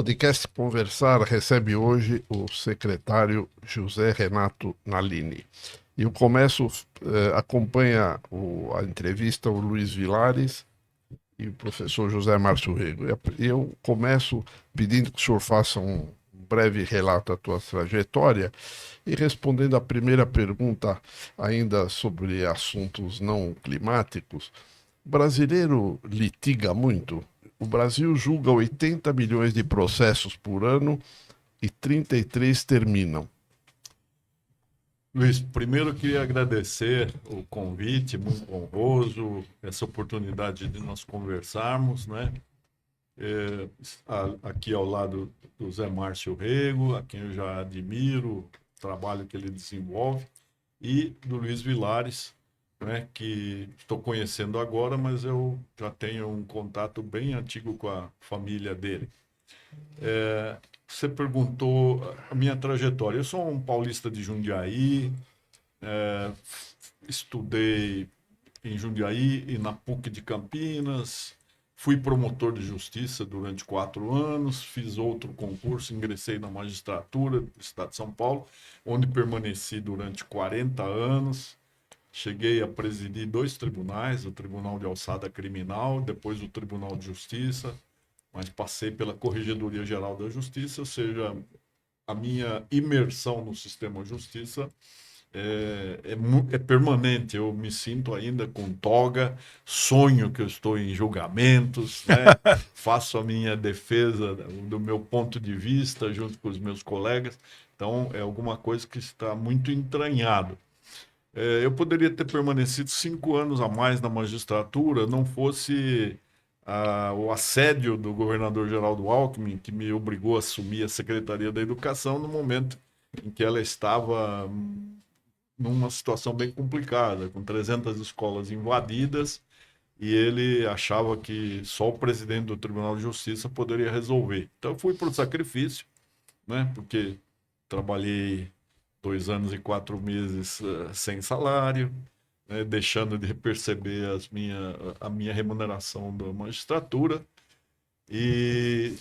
podcast Conversar recebe hoje o secretário José Renato Nalini. E eu começo, acompanha a entrevista o Luiz Vilares e o professor José Márcio Rego. E eu começo pedindo que o senhor faça um breve relato da tua trajetória e respondendo a primeira pergunta, ainda sobre assuntos não climáticos. O brasileiro litiga muito. O Brasil julga 80 milhões de processos por ano e 33 terminam. Luiz, primeiro eu queria agradecer o convite, muito honroso, essa oportunidade de nós conversarmos, né? Aqui ao lado do Zé Márcio Rego, a quem eu já admiro, o trabalho que ele desenvolve, e do Luiz Vilares, né? Que estou conhecendo agora, mas eu já tenho um contato bem antigo com a família dele. Você perguntou a minha trajetória. Eu sou um paulista de Jundiaí, é, estudei em Jundiaí e na PUC de Campinas, fui promotor de justiça durante 4 anos, fiz outro concurso, ingressei na magistratura do Estado de São Paulo, onde permaneci durante 40 anos. Cheguei a presidir 2 tribunais, o Tribunal de Alçada Criminal, depois o Tribunal de Justiça, mas passei pela Corregedoria Geral da Justiça, ou seja, a minha imersão no sistema justiça é permanente. Eu me sinto ainda com toga, sonho que eu estou em julgamentos, né? Faço a minha defesa do meu ponto de vista junto com os meus colegas. Então, é alguma coisa que está muito entranhado. Eu poderia ter permanecido 5 anos a mais na magistratura, não fosse o assédio do governador Geraldo Alckmin, que me obrigou a assumir a Secretaria da Educação no momento em que ela estava numa situação bem complicada, com 300 escolas invadidas, e ele achava que só o presidente do Tribunal de Justiça poderia resolver. Então, eu fui para o sacrifício, né? Porque trabalhei 2 anos e 4 meses sem salário, né? Deixando de perceber a minha remuneração da magistratura. E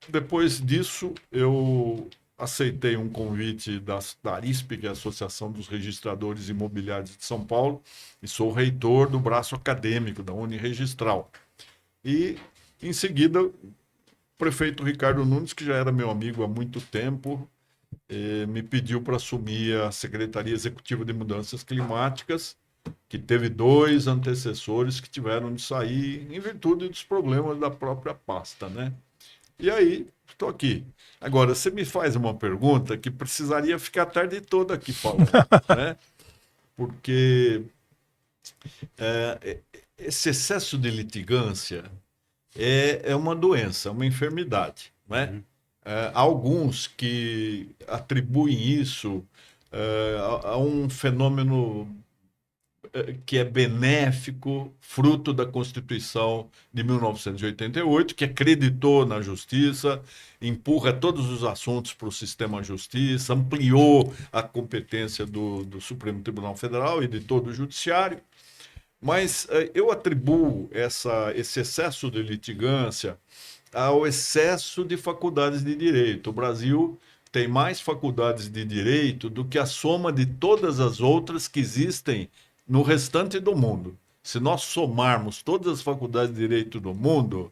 depois disso, eu aceitei um convite da ARISP, que é a Associação dos Registradores Imobiliários de São Paulo, e sou reitor do braço acadêmico da Uniregistral. E, em seguida, o prefeito Ricardo Nunes, que já era meu amigo há muito tempo, me pediu para assumir a Secretaria Executiva de Mudanças Climáticas, que teve 2 antecessores que tiveram de sair em virtude dos problemas da própria pasta, né? E aí, estou aqui. Agora, você me faz uma pergunta que precisaria ficar a tarde toda aqui falando, né? Porque esse excesso de litigância é uma doença, uma enfermidade, né? Há alguns que atribuem isso a um fenômeno que é benéfico, fruto da Constituição de 1988, que acreditou na justiça, empurra todos os assuntos para o sistema justiça, ampliou a competência do Supremo Tribunal Federal e de todo o Judiciário. Mas eu atribuo esse excesso de litigância ao excesso de faculdades de direito. O Brasil tem mais faculdades de direito do que a soma de todas as outras que existem no restante do mundo. Se nós somarmos todas as faculdades de direito do mundo,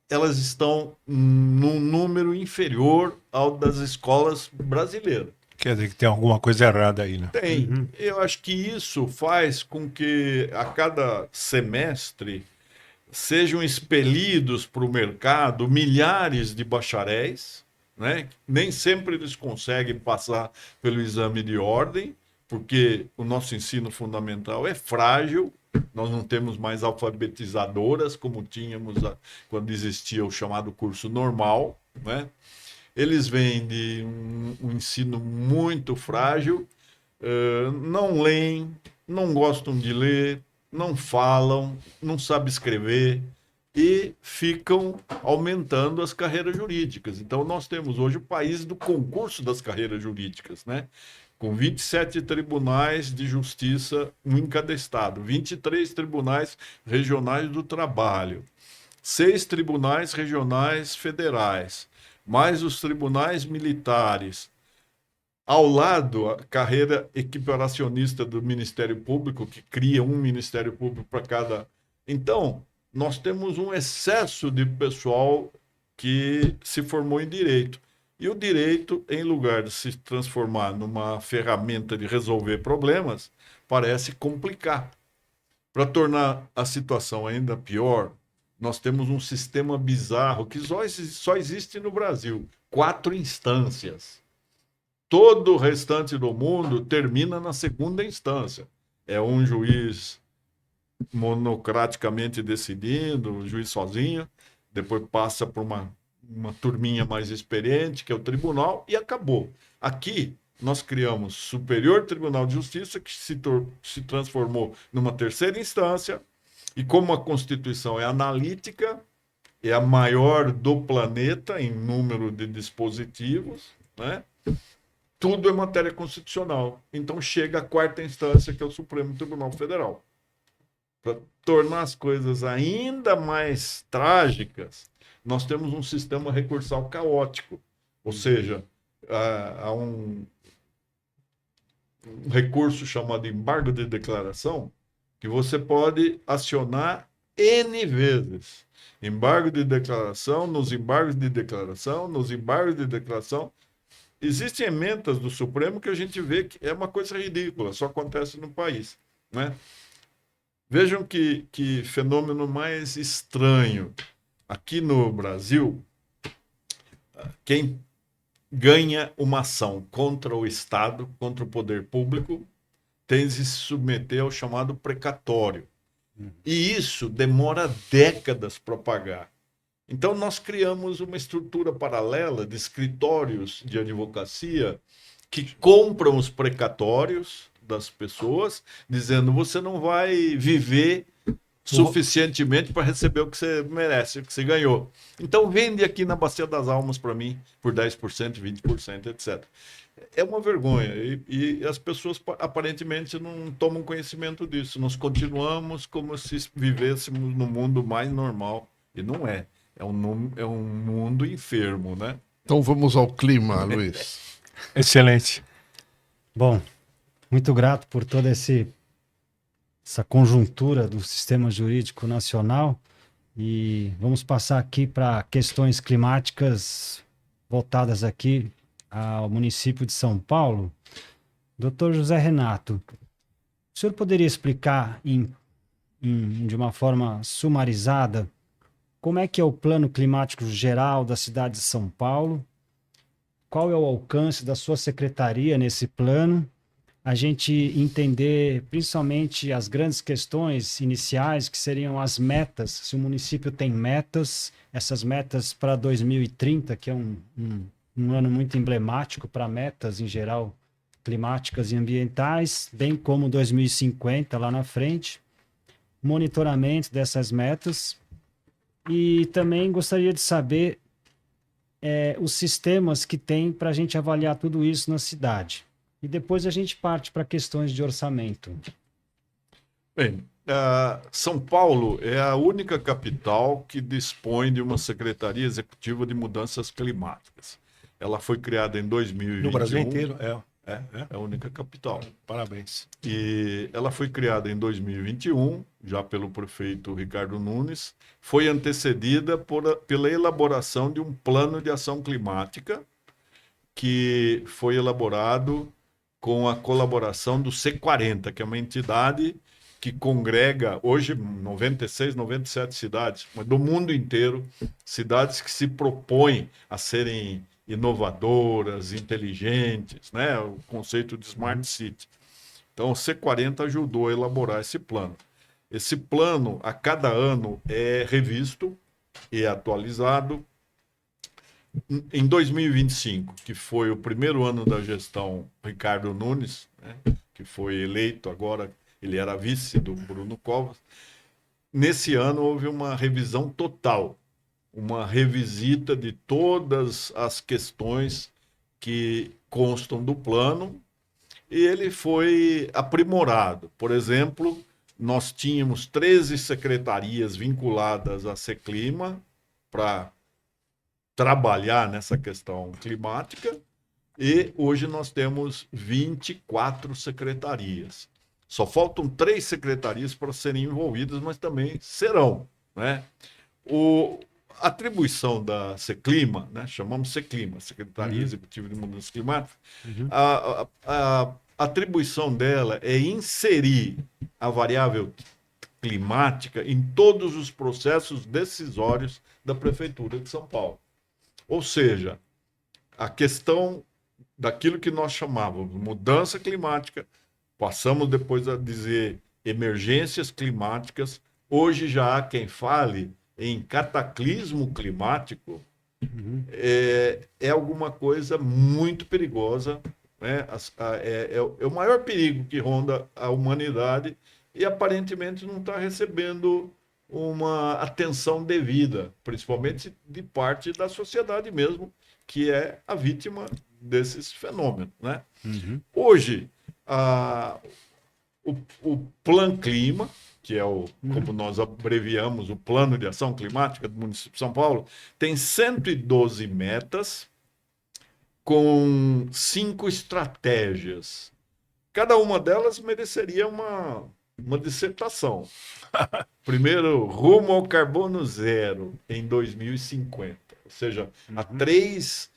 elas estão num número inferior ao das escolas brasileiras. Quer dizer que tem alguma coisa errada aí, né? Tem. Eu acho que isso faz com que a cada semestre sejam expelidos para o mercado milhares de bacharéis, né? Nem sempre eles conseguem passar pelo exame de ordem, porque o nosso ensino fundamental é frágil, nós não temos mais alfabetizadoras como tínhamos quando existia o chamado curso normal, né? Eles vêm de um ensino muito frágil, não leem, não gostam de ler, não falam, não sabem escrever e ficam aumentando as carreiras jurídicas. Então, nós temos hoje o país do concurso das carreiras jurídicas, né? Com 27 tribunais de justiça em cada estado, 23 tribunais regionais do trabalho, 6 tribunais regionais federais, mais os tribunais militares. Ao lado, a carreira equiparacionista do Ministério Público, que cria um Ministério Público para cada. Então, nós temos um excesso de pessoal que se formou em direito. E o direito, em lugar de se transformar numa ferramenta de resolver problemas, parece complicar. Para tornar a situação ainda pior, nós temos um sistema bizarro que só existe no Brasil. 4 instâncias. Todo o restante do mundo termina na segunda instância. É um juiz monocraticamente decidindo, o juiz sozinho, depois passa por uma turminha mais experiente, que é o tribunal, e acabou. Aqui, nós criamos Superior Tribunal de Justiça, que se transformou numa terceira instância, e como a Constituição é analítica, é a maior do planeta em número de dispositivos, né? Tudo é matéria constitucional. Então chega a 4ª instância, que é o Supremo Tribunal Federal. Para tornar as coisas ainda mais trágicas, nós temos um sistema recursal caótico. Ou seja, há um recurso chamado embargo de declaração, que você pode acionar N vezes. Embargo de declaração, nos embargos de declaração, nos embargos de declaração. Existem emendas do Supremo que a gente vê que é uma coisa ridícula, só acontece no país, né? Vejam que fenômeno mais estranho. Aqui no Brasil, quem ganha uma ação contra o Estado, contra o poder público, tem de se submeter ao chamado precatório. E isso demora décadas para pagar. Então, nós criamos uma estrutura paralela de escritórios de advocacia que compram os precatórios das pessoas, dizendo: você não vai viver suficientemente para receber o que você merece, o que você ganhou. Então, vende aqui na Bacia das Almas para mim por 10%, 20%, etc. É uma vergonha. E as pessoas aparentemente não tomam conhecimento disso. Nós continuamos como se vivêssemos no mundo mais normal. E não é. É um mundo enfermo, né? Então vamos ao clima, Luiz. Excelente. Bom, muito grato por toda essa conjuntura do sistema jurídico nacional, e vamos passar aqui para questões climáticas voltadas aqui ao município de São Paulo. Dr. José Renato, o senhor poderia explicar de uma forma sumarizada como é que é o plano climático geral da cidade de São Paulo? Qual é o alcance da sua secretaria nesse plano? A gente entender principalmente as grandes questões iniciais, que seriam as metas, se o município tem metas, essas metas para 2030, que é um ano muito emblemático para metas em geral climáticas e ambientais, bem como 2050 lá na frente, monitoramento dessas metas. E também gostaria de saber os sistemas que tem para a gente avaliar tudo isso na cidade. E depois a gente parte para questões de orçamento. Bem, São Paulo é a única capital que dispõe de uma Secretaria Executiva de Mudanças Climáticas. Ela foi criada em 2021. No Brasil inteiro, É a única capital. Parabéns. E ela foi criada em 2021, já pelo prefeito Ricardo Nunes. Foi antecedida pela elaboração de um plano de ação climática que foi elaborado com a colaboração do C40, que é uma entidade que congrega hoje 96, 97 cidades, mas do mundo inteiro, cidades que se propõem a serem inovadoras, inteligentes, né? O conceito de Smart City. Então, o C40 ajudou a elaborar esse plano. Esse plano, a cada ano, é revisto e atualizado. Em 2025, que foi o primeiro ano da gestão Ricardo Nunes, né? Que foi eleito agora, ele era vice do Bruno Covas. Nesse ano, houve uma revisão total, uma revisita de todas as questões que constam do plano, e ele foi aprimorado. Por exemplo, nós tínhamos 13 secretarias vinculadas à Seclima para trabalhar nessa questão climática, e hoje nós temos 24 secretarias. Só faltam 3 secretarias para serem envolvidas, mas também serão, né? A atribuição da Seclima, né? Chamamos Seclima, Secretaria Executiva de Mudança Climática, a atribuição dela é inserir a variável climática em todos os processos decisórios da Prefeitura de São Paulo. Ou seja, a questão daquilo que nós chamávamos de mudança climática, passamos depois a dizer emergências climáticas. Hoje já há quem fale em cataclismo climático. É alguma coisa muito perigosa, né? É o maior perigo que ronda a humanidade e aparentemente não está recebendo uma atenção devida, principalmente de parte da sociedade mesmo, que é a vítima desses fenômenos, né? Hoje, o Plan Clima, que é como nós abreviamos, o Plano de Ação Climática do município de São Paulo, tem 112 metas com 5 estratégias. Cada uma delas mereceria uma dissertação. Primeiro, rumo ao carbono zero em 2050. Ou seja, há 3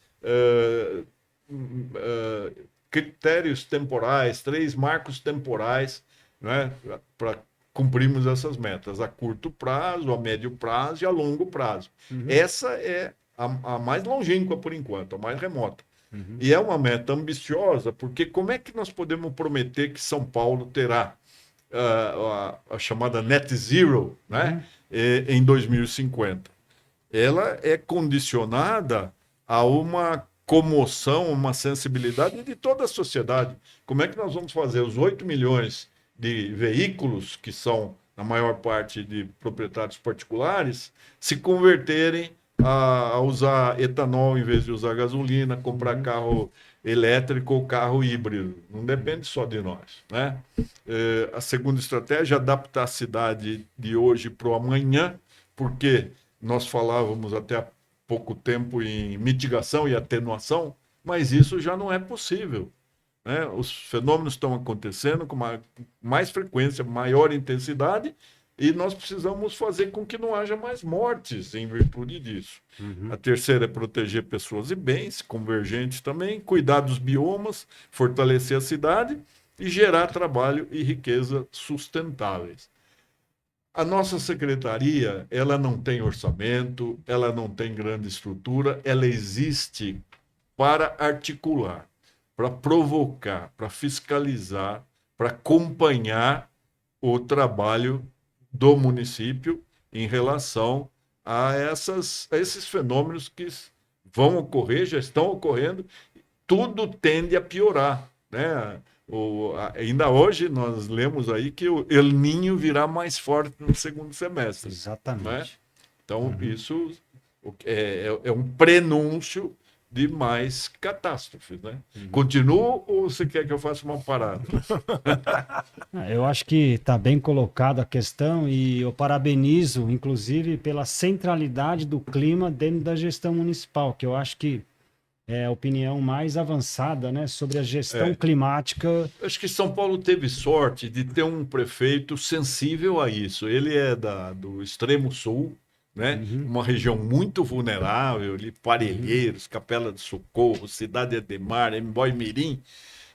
critérios temporais, 3 marcos temporais, né, para cumprirmos essas metas, a curto prazo, a médio prazo e a longo prazo. Essa é a mais longínqua por enquanto, a mais remota. E é uma meta ambiciosa, porque como é que nós podemos prometer que São Paulo terá a chamada net zero, né, em 2050? Ela é condicionada a uma comoção, uma sensibilidade de toda a sociedade. Como é que nós vamos fazer os 8 milhões de veículos, que são, na maior parte, de proprietários particulares, se converterem a usar etanol em vez de usar gasolina, comprar carro elétrico ou carro híbrido? Não depende só de nós, né? A segunda estratégia é adaptar a cidade de hoje para o amanhã, porque nós falávamos até há pouco tempo em mitigação e atenuação, mas isso já não é possível, né? Os fenômenos estão acontecendo com mais frequência, maior intensidade, e nós precisamos fazer com que não haja mais mortes em virtude disso. A terceira é proteger pessoas e bens, convergentes também, cuidar dos biomas, fortalecer a cidade e gerar trabalho e riqueza sustentáveis. A nossa secretaria, ela não tem orçamento, ela não tem grande estrutura, ela existe para articular, para provocar, para fiscalizar, para acompanhar o trabalho do município em relação a esses fenômenos que vão ocorrer, já estão ocorrendo. Tudo tende a piorar, né? Ainda hoje nós lemos aí que o El Niño virá mais forte no segundo semestre. Exatamente. Né? Então, isso é um prenúncio de mais catástrofes, né? Continuo ou você quer que eu faça uma parada? Eu acho que está bem colocado a questão e eu parabenizo, inclusive, pela centralidade do clima dentro da gestão municipal, que eu acho que é a opinião mais avançada, né, sobre a gestão climática. Acho que São Paulo teve sorte de ter um prefeito sensível a isso. Ele é do extremo sul, né? Uma região muito vulnerável, ali, Parelheiros, Capela de Socorro, Cidade Ademar, Emboi-Mirim,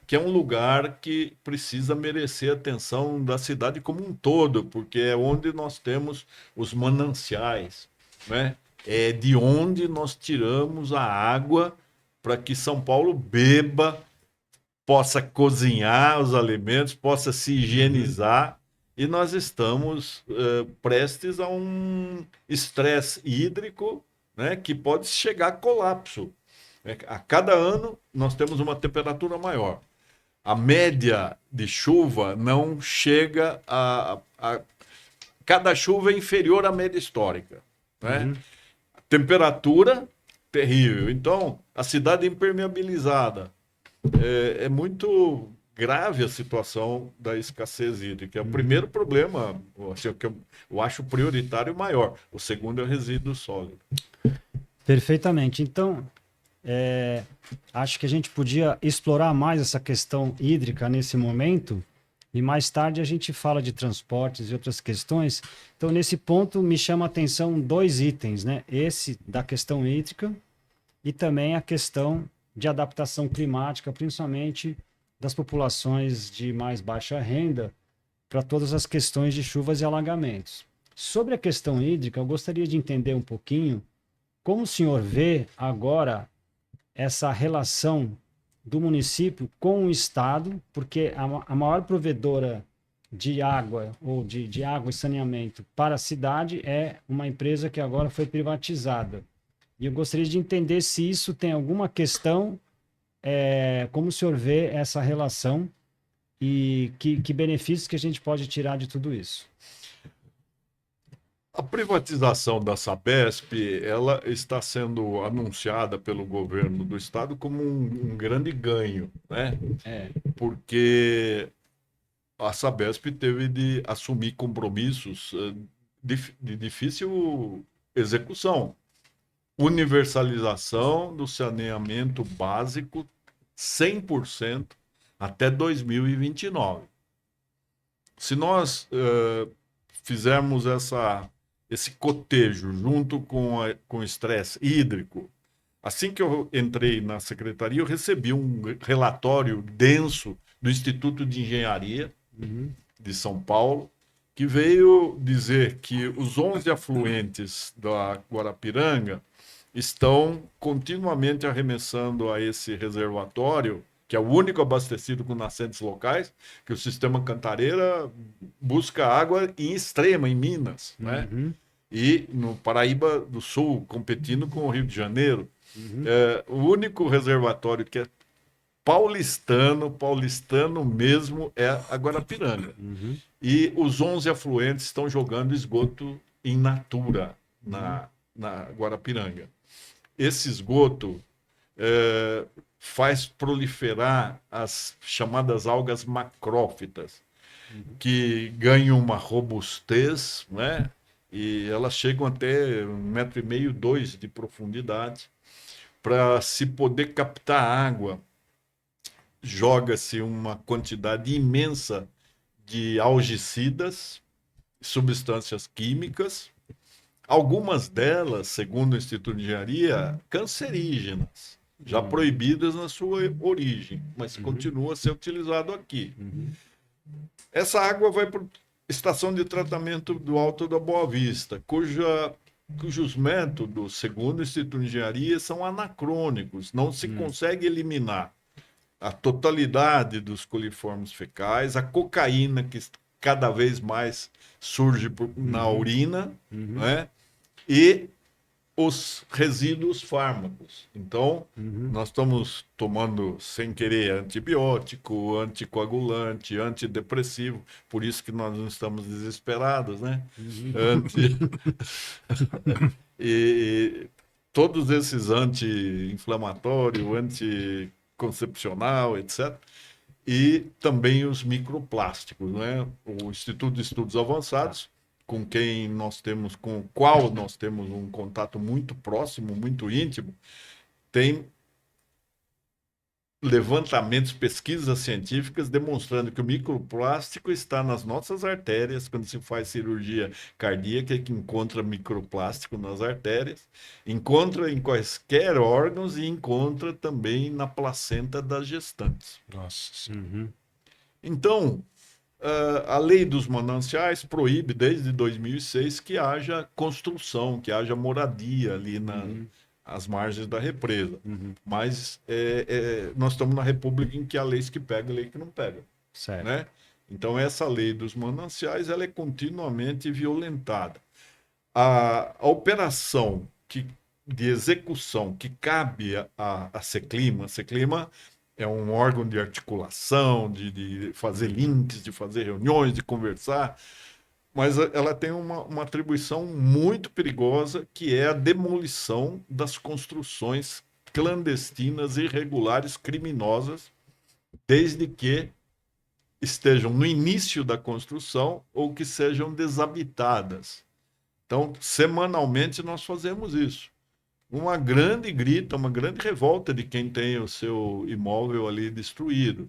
que é um lugar que precisa merecer a atenção da cidade como um todo, porque é onde nós temos os mananciais, né? É de onde nós tiramos a água para que São Paulo beba, possa cozinhar os alimentos, possa se higienizar. E nós estamos prestes a um estresse hídrico, né, que pode chegar a colapso. A cada ano nós temos uma temperatura maior. A média de chuva não chega cada chuva é inferior à média histórica, né? A temperatura, terrível. Então, a cidade impermeabilizada é muito grave a situação da escassez hídrica. É o primeiro problema, assim, que eu acho prioritário maior. O segundo é o resíduo sólido. Perfeitamente. Então, acho que a gente podia explorar mais essa questão hídrica nesse momento e mais tarde a gente fala de transportes e outras questões. Então, nesse ponto, me chama a atenção 2 itens, né? Esse da questão hídrica e também a questão de adaptação climática, principalmente das populações de mais baixa renda, para todas as questões de chuvas e alagamentos. Sobre a questão hídrica, eu gostaria de entender um pouquinho como o senhor vê agora essa relação do município com o Estado, porque a maior provedora de água ou de água e saneamento para a cidade é uma empresa que agora foi privatizada. E eu gostaria de entender se isso tem alguma questão, como o senhor vê essa relação e que benefícios que a gente pode tirar de tudo isso. A privatização da Sabesp, ela está sendo anunciada pelo governo do estado como um grande ganho, né? Porque a Sabesp teve de assumir compromissos de difícil execução. Universalização do saneamento básico 100% até 2029. Se nós fizermos esse cotejo junto com o estresse hídrico, assim que eu entrei na secretaria, eu recebi um relatório denso do Instituto de Engenharia de São Paulo, que veio dizer que os 11 afluentes da Guarapiranga estão continuamente arremessando a esse reservatório, que é o único abastecido com nascentes locais, que o sistema Cantareira busca água em Extrema, em Minas, né? E no Paraíba do Sul, competindo com o Rio de Janeiro. O único reservatório que é paulistano mesmo, é a Guarapiranga. E os 11 afluentes estão jogando esgoto in natura na Guarapiranga. Esse esgoto faz proliferar as chamadas algas macrófitas, que ganham uma robustez, né? E elas chegam até 1,5 m, 2 de profundidade. Para se poder captar água, joga-se uma quantidade imensa de algicidas, substâncias químicas, algumas delas, segundo o Instituto de Engenharia, cancerígenas, já proibidas na sua origem, mas continua a ser utilizado aqui. Essa água vai para a estação de tratamento do Alto da Boa Vista, cujos métodos, segundo o Instituto de Engenharia, são anacrônicos, não se consegue eliminar a totalidade dos coliformes fecais, a cocaína que cada vez mais surge na urina, né? E os resíduos fármacos. Então, nós estamos tomando, sem querer, antibiótico, anticoagulante, antidepressivo, por isso que nós não estamos desesperados, né? E todos esses anti-inflamatório, anticoncepcional, etc. E também os microplásticos, né? O Instituto de Estudos Avançados, com o qual nós temos um contato muito próximo, muito íntimo, tem levantamentos, pesquisas científicas demonstrando que o microplástico está nas nossas artérias, quando se faz cirurgia cardíaca, que encontra microplástico nas artérias, encontra em quaisquer órgãos e encontra também na placenta das gestantes. Nossa. Então, a lei dos mananciais proíbe desde 2006 que haja construção, que haja moradia ali às margens da represa. Mas nós estamos na república em que há leis que pegam e leis que não pegam. Certo. Né? Então, essa lei dos mananciais ela é continuamente violentada. A operação de execução que cabe à Seclima, é um órgão de articulação, de fazer links, de fazer reuniões, de conversar, mas ela tem uma atribuição muito perigosa, que é a demolição das construções clandestinas, irregulares, criminosas, desde que estejam no início da construção ou que sejam desabitadas. Então, semanalmente nós fazemos isso. Uma grande grita, uma grande revolta de quem tem o seu imóvel ali destruído.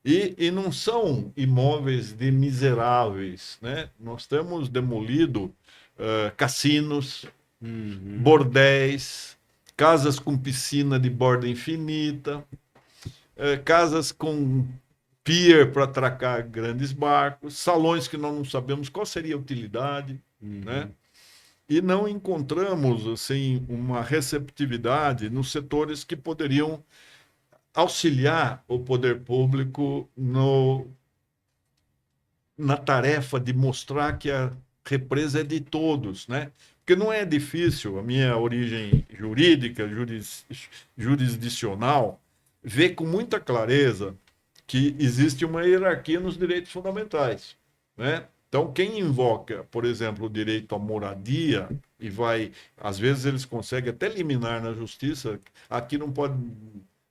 E não são imóveis de miseráveis, né? Nós temos demolido cassinos, bordéis, casas com piscina de borda infinita, casas com pier para atracar grandes barcos, salões que nós não sabemos qual seria a utilidade, né? E não encontramos assim uma receptividade nos setores que poderiam auxiliar o poder público na tarefa de mostrar que a represa é de todos, né? Porque não é difícil, a minha origem jurídica, jurisdicional, vê com muita clareza que existe uma hierarquia nos direitos fundamentais, né? Então, quem invoca, por exemplo, o direito à moradia e vai, às vezes eles conseguem até liminar na justiça, aqui não pode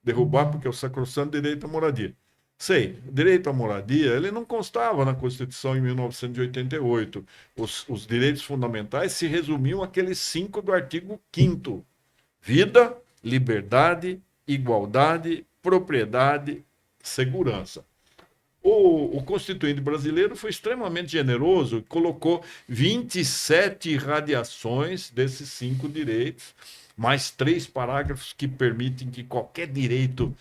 derrubar porque é o sacrossanto direito à moradia. Sei, o direito à moradia, ele não constava na Constituição em 1988. Os direitos fundamentais se resumiam àqueles 5 do artigo 5º. Vida, liberdade, igualdade, propriedade, segurança. O Constituinte brasileiro foi extremamente generoso e colocou 27 radiações desses 5 direitos, mais 3 parágrafos que permitem que qualquer direito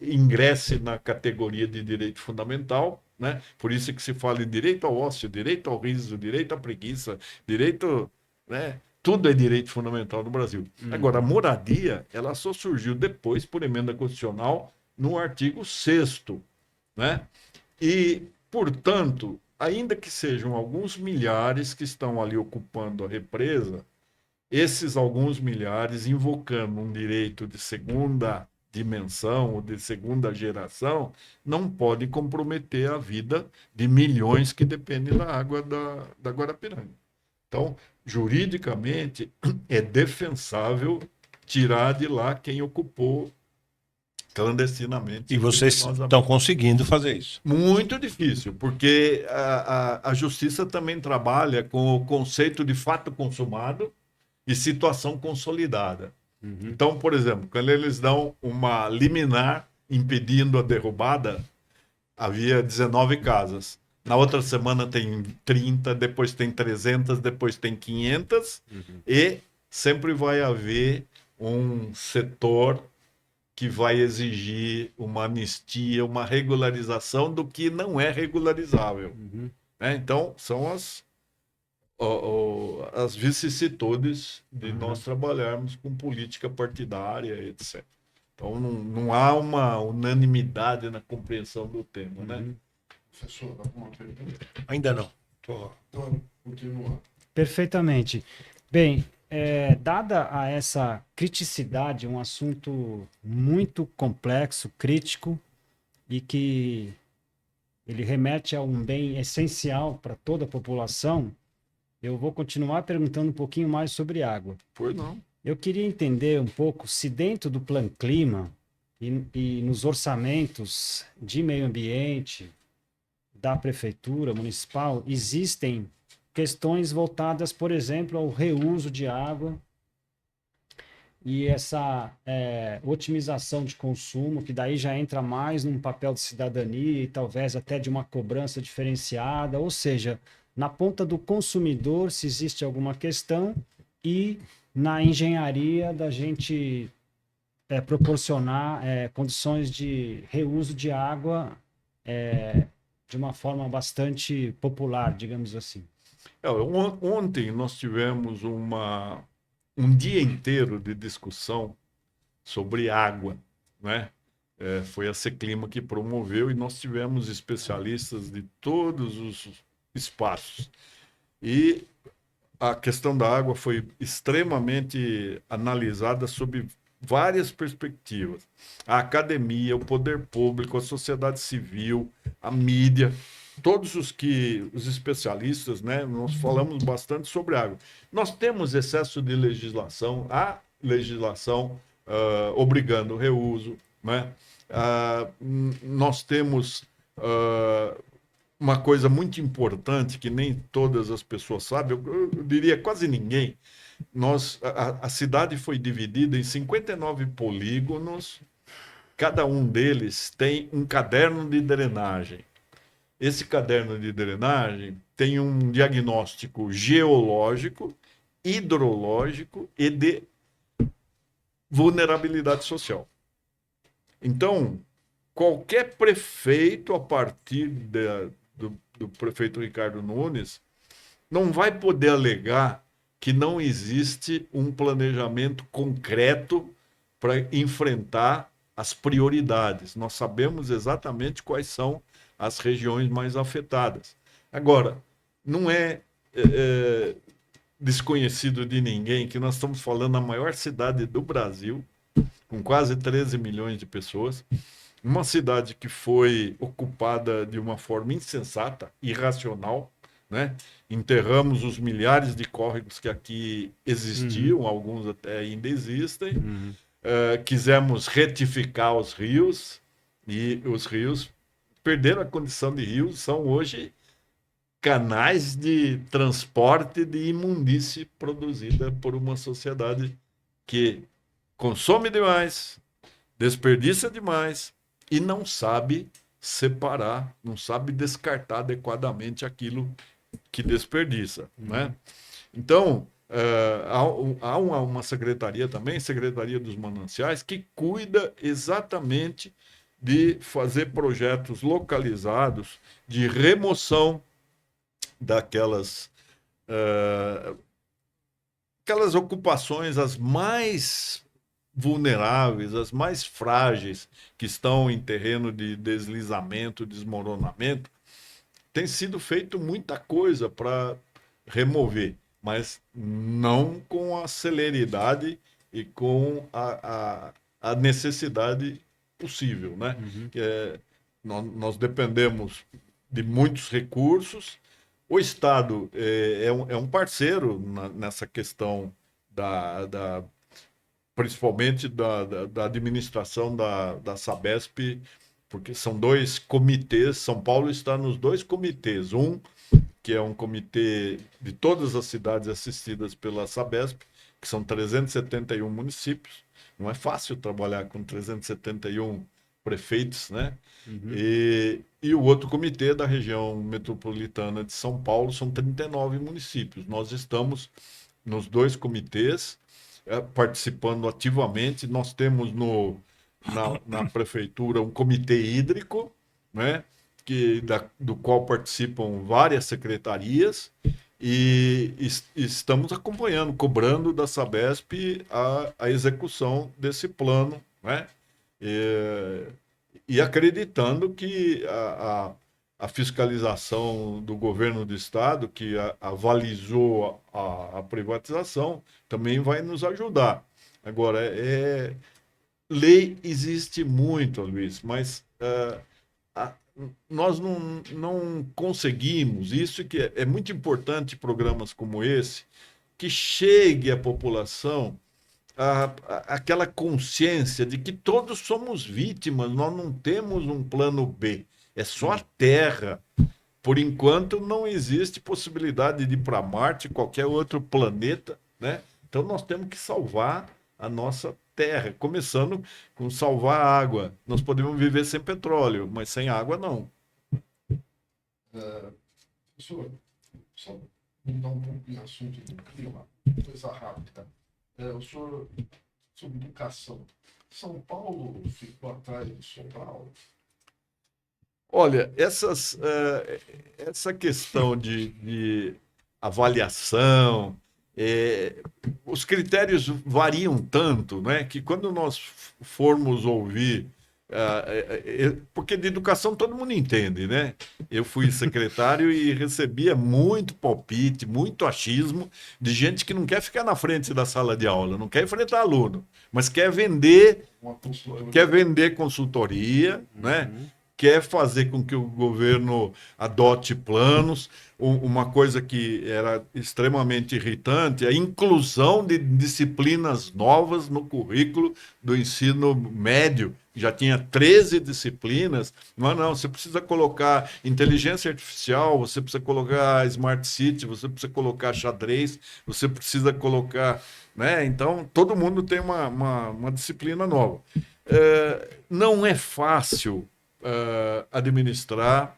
ingresse na categoria de direito fundamental, né? Por isso que se fala em direito ao ócio, direito ao riso, direito à preguiça, direito, né? Tudo é direito fundamental no Brasil. Agora, a moradia, ela só surgiu depois, por emenda constitucional, no artigo 6º, né? E, portanto, ainda que sejam alguns milhares que estão ali ocupando a represa, esses alguns milhares invocando um direito de segunda dimensão ou de segunda geração não pode comprometer a vida de milhões que dependem da água da Guarapiranga. Então, juridicamente, é defensável tirar de lá quem ocupou clandestinamente. E vocês estão conseguindo fazer isso? Muito difícil, porque a justiça também trabalha com o conceito de fato consumado e situação consolidada. Então, por exemplo, quando eles dão uma liminar impedindo a derrubada, havia 19 casas. Na outra semana tem 30, depois tem 300, depois tem 500, e sempre vai haver um setor que vai exigir uma anistia, uma regularização do que não é regularizável. Né? Então, são as vicissitudes de nós trabalharmos com política partidária, etc. Então, não há uma unanimidade na compreensão do tema. Né? Professor, alguma pergunta? Ainda não. Então, continua. Perfeitamente. Bem, dada a essa criticidade, um assunto muito complexo, crítico, e que ele remete a um bem essencial para toda a população, eu vou continuar perguntando um pouquinho mais sobre água. Pois não. Eu queria entender um pouco se dentro do Plano Clima e nos orçamentos de meio ambiente da prefeitura municipal existem questões voltadas, por exemplo, ao reuso de água e essa otimização de consumo, que daí já entra mais num papel de cidadania e talvez até de uma cobrança diferenciada, ou seja, na ponta do consumidor se existe alguma questão e na engenharia da gente proporcionar condições de reuso de água de uma forma bastante popular, digamos assim. Ontem nós tivemos um dia inteiro de discussão sobre água, né? Foi a Seclima que promoveu e nós tivemos especialistas de todos os espaços. E a questão da água foi extremamente analisada sob várias perspectivas. A academia, o poder público, a sociedade civil, a mídia, todos os especialistas, né, nós falamos bastante sobre água. Nós temos excesso de legislação, há legislação obrigando o reuso, né? Nós temos uma coisa muito importante que nem todas as pessoas sabem, eu diria quase ninguém. A cidade foi dividida em 59 polígonos, cada um deles tem um caderno de drenagem. Esse caderno de drenagem tem um diagnóstico geológico, hidrológico e de vulnerabilidade social. Então, qualquer prefeito, a partir do prefeito Ricardo Nunes, não vai poder alegar que não existe um planejamento concreto para enfrentar as prioridades. Nós sabemos exatamente quais são as regiões mais afetadas. Agora, não é desconhecido de ninguém que nós estamos falando da maior cidade do Brasil, com quase 13 milhões de pessoas, uma cidade que foi ocupada de uma forma insensata, irracional, né? Enterramos os milhares de córregos que aqui existiam, alguns até ainda existem. Quisemos retificar os rios, e os rios perderam a condição de rios, são hoje canais de transporte de imundície produzida por uma sociedade que consome demais, desperdiça demais e não sabe separar, não sabe descartar adequadamente aquilo que desperdiça, né? Então, há uma secretaria também, Secretaria dos Mananciais, que cuida exatamente de fazer projetos localizados de remoção daquelas aquelas ocupações as mais vulneráveis, as mais frágeis, que estão em terreno de deslizamento, desmoronamento. Tem sido feito muita coisa para remover, mas não com a celeridade e com a necessidade possível, né? Nós dependemos de muitos recursos. O Estado é um parceiro nessa questão principalmente da administração da Sabesp, porque são dois comitês. São Paulo está nos dois comitês. Um, que é um comitê de todas as cidades assistidas pela Sabesp, que são 371 municípios. Não é fácil trabalhar com 371 prefeitos, né? E o outro comitê da região metropolitana de São Paulo, são 39 municípios. Nós estamos nos dois comitês, participando ativamente. Nós temos na prefeitura um comitê hídrico, né? Do qual participam várias secretarias, e estamos acompanhando, cobrando da Sabesp a execução desse plano, né? E acreditando que a fiscalização do governo do Estado, que avalizou a privatização, também vai nos ajudar. Agora, lei existe muito, Luiz, mas nós não conseguimos, isso que é muito importante, programas como esse, que chegue à população aquela consciência de que todos somos vítimas, nós não temos um plano B, é só a Terra. Por enquanto, não existe possibilidade de ir para Marte, qualquer outro planeta, né? Então, nós temos que salvar a nossa Terra, começando com salvar a água. Nós podemos viver sem petróleo, mas sem água, não. Professor, só mudar um pouco de assunto do clima, coisa rápida. O senhor, sobre educação, São Paulo ficou atrás de São Paulo? Olha, essa questão de avaliação, os critérios variam tanto, né, que quando nós formos ouvir, porque de educação todo mundo entende, né? Eu fui secretário e recebia muito palpite, muito achismo de gente que não quer ficar na frente da sala de aula, não quer enfrentar aluno, mas quer vender consultoria, né? Quer fazer com que o governo adote planos. Uma coisa que era extremamente irritante é a inclusão de disciplinas novas no currículo do ensino médio, já tinha 13 disciplinas, mas não, você precisa colocar inteligência artificial, você precisa colocar Smart City, você precisa colocar xadrez, você precisa colocar, né? Então, todo mundo tem uma disciplina nova. Não é fácil administrar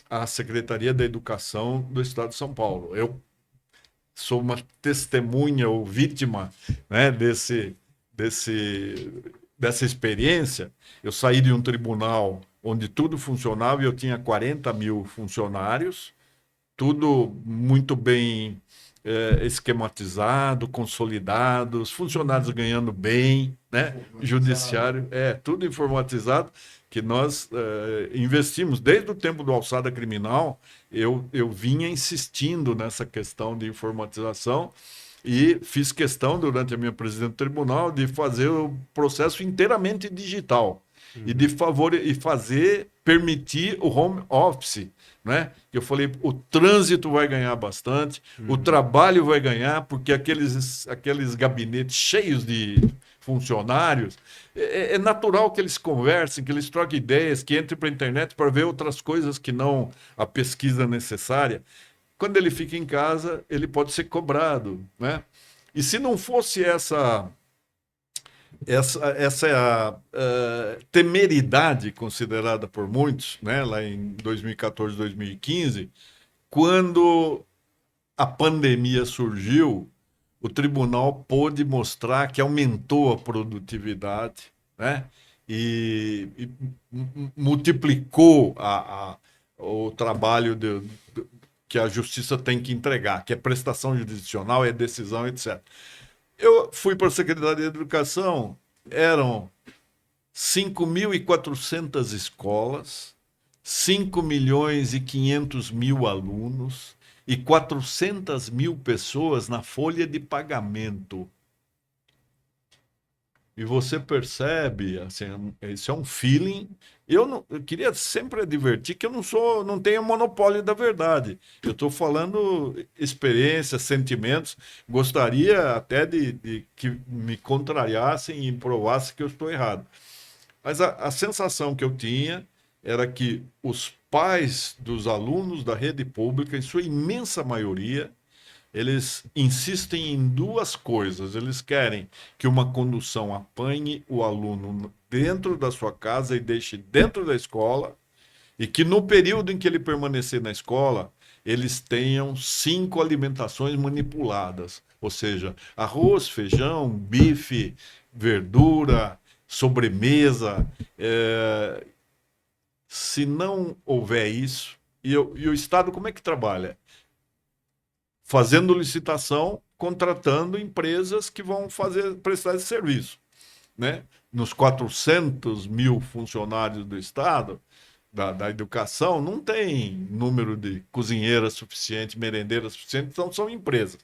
a Secretaria da Educação do Estado de São Paulo. Eu sou uma testemunha ou vítima, né, dessa experiência. Eu saí de um tribunal onde tudo funcionava e eu tinha 40 mil funcionários, tudo muito bem esquematizado, consolidado, os funcionários ganhando bem, né? Judiciário, tudo informatizado, que nós investimos desde o tempo do alçada criminal. Eu vinha insistindo nessa questão de informatização e fiz questão, durante a minha presidência do tribunal, de fazer o processo inteiramente digital e de permitir o home office, né? Eu falei, o trânsito vai ganhar bastante, o trabalho vai ganhar, porque aqueles gabinetes cheios de funcionários, é natural que eles conversem, que eles troquem ideias, que entrem para a internet para ver outras coisas que não a pesquisa necessária. Quando ele fica em casa, ele pode ser cobrado, né? E se não fosse essa temeridade considerada por muitos, né, lá em 2014, 2015, quando a pandemia surgiu, o tribunal pôde mostrar que aumentou a produtividade, né, e multiplicou o trabalho que a justiça tem que entregar, que é prestação jurisdicional, é decisão, etc. Eu fui para a Secretaria de Educação, eram 5.400 escolas, 5.500.000 alunos e 400 mil pessoas na folha de pagamento. E você percebe, assim, isso é um feeling. Eu queria sempre advertir que eu não tenho monopólio da verdade. Eu estou falando experiências, sentimentos. Gostaria até de que me contrariassem e provassem que eu estou errado. Mas a sensação que eu tinha era que os pais dos alunos da rede pública, em sua imensa maioria, eles insistem em duas coisas. Eles querem que uma condução apanhe o aluno dentro da sua casa e deixe dentro da escola, e que no período em que ele permanecer na escola, eles tenham 5 alimentações manipuladas. Ou seja, arroz, feijão, bife, verdura, sobremesa. Se não houver isso, e o Estado como é que trabalha? Fazendo licitação, contratando empresas que vão prestar esse serviço, né? Nos 400 mil funcionários do Estado, da educação, não tem número de cozinheiras suficiente, merendeiras suficiente, então são empresas.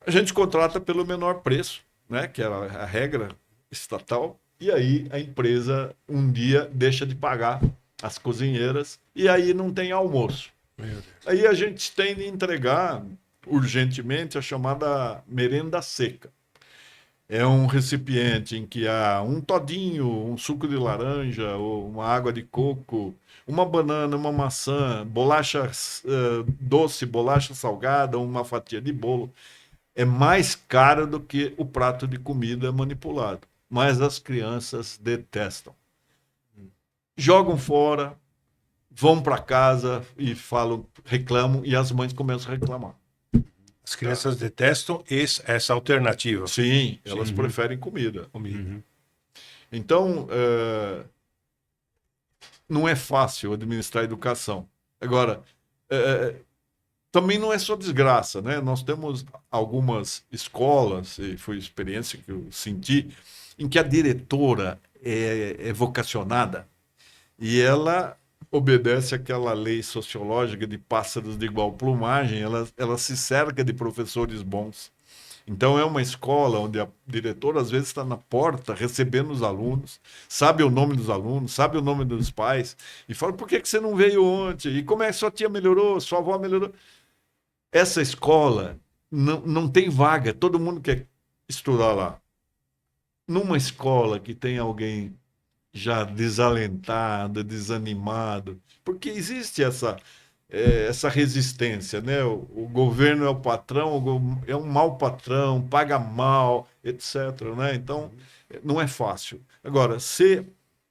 A gente contrata pelo menor preço, né? Que é a regra estatal, e aí a empresa um dia deixa de pagar as cozinheiras e aí não tem almoço. Aí a gente tem de entregar urgentemente a chamada merenda seca. É um recipiente em que há um todinho, um suco de laranja, ou uma água de coco, uma banana, uma maçã, bolacha doce, bolacha salgada, uma fatia de bolo. É mais caro do que o prato de comida manipulado. Mas as crianças detestam. Jogam fora, vão para casa e reclamam, e as mães começam a reclamar. As crianças detestam essa alternativa. Sim, elas preferem comida. Uhum. Então, não é fácil administrar a educação. Agora, também não é só desgraça, né? Nós temos algumas escolas, e foi a experiência que eu senti, em que a diretora é vocacionada e ela obedece àquela lei sociológica de pássaros de igual plumagem, ela se cerca de professores bons. Então é uma escola onde a diretora às vezes está na porta recebendo os alunos, sabe o nome dos alunos, sabe o nome dos pais, e fala, por que você não veio ontem? E como é que sua tia melhorou, sua avó melhorou? Essa escola não tem vaga, todo mundo quer estudar lá. Numa escola que tem alguém já desalentado, desanimado, porque existe essa resistência, né? O governo é o patrão, é um mau patrão, paga mal, etc., né? Então, não é fácil. Agora, se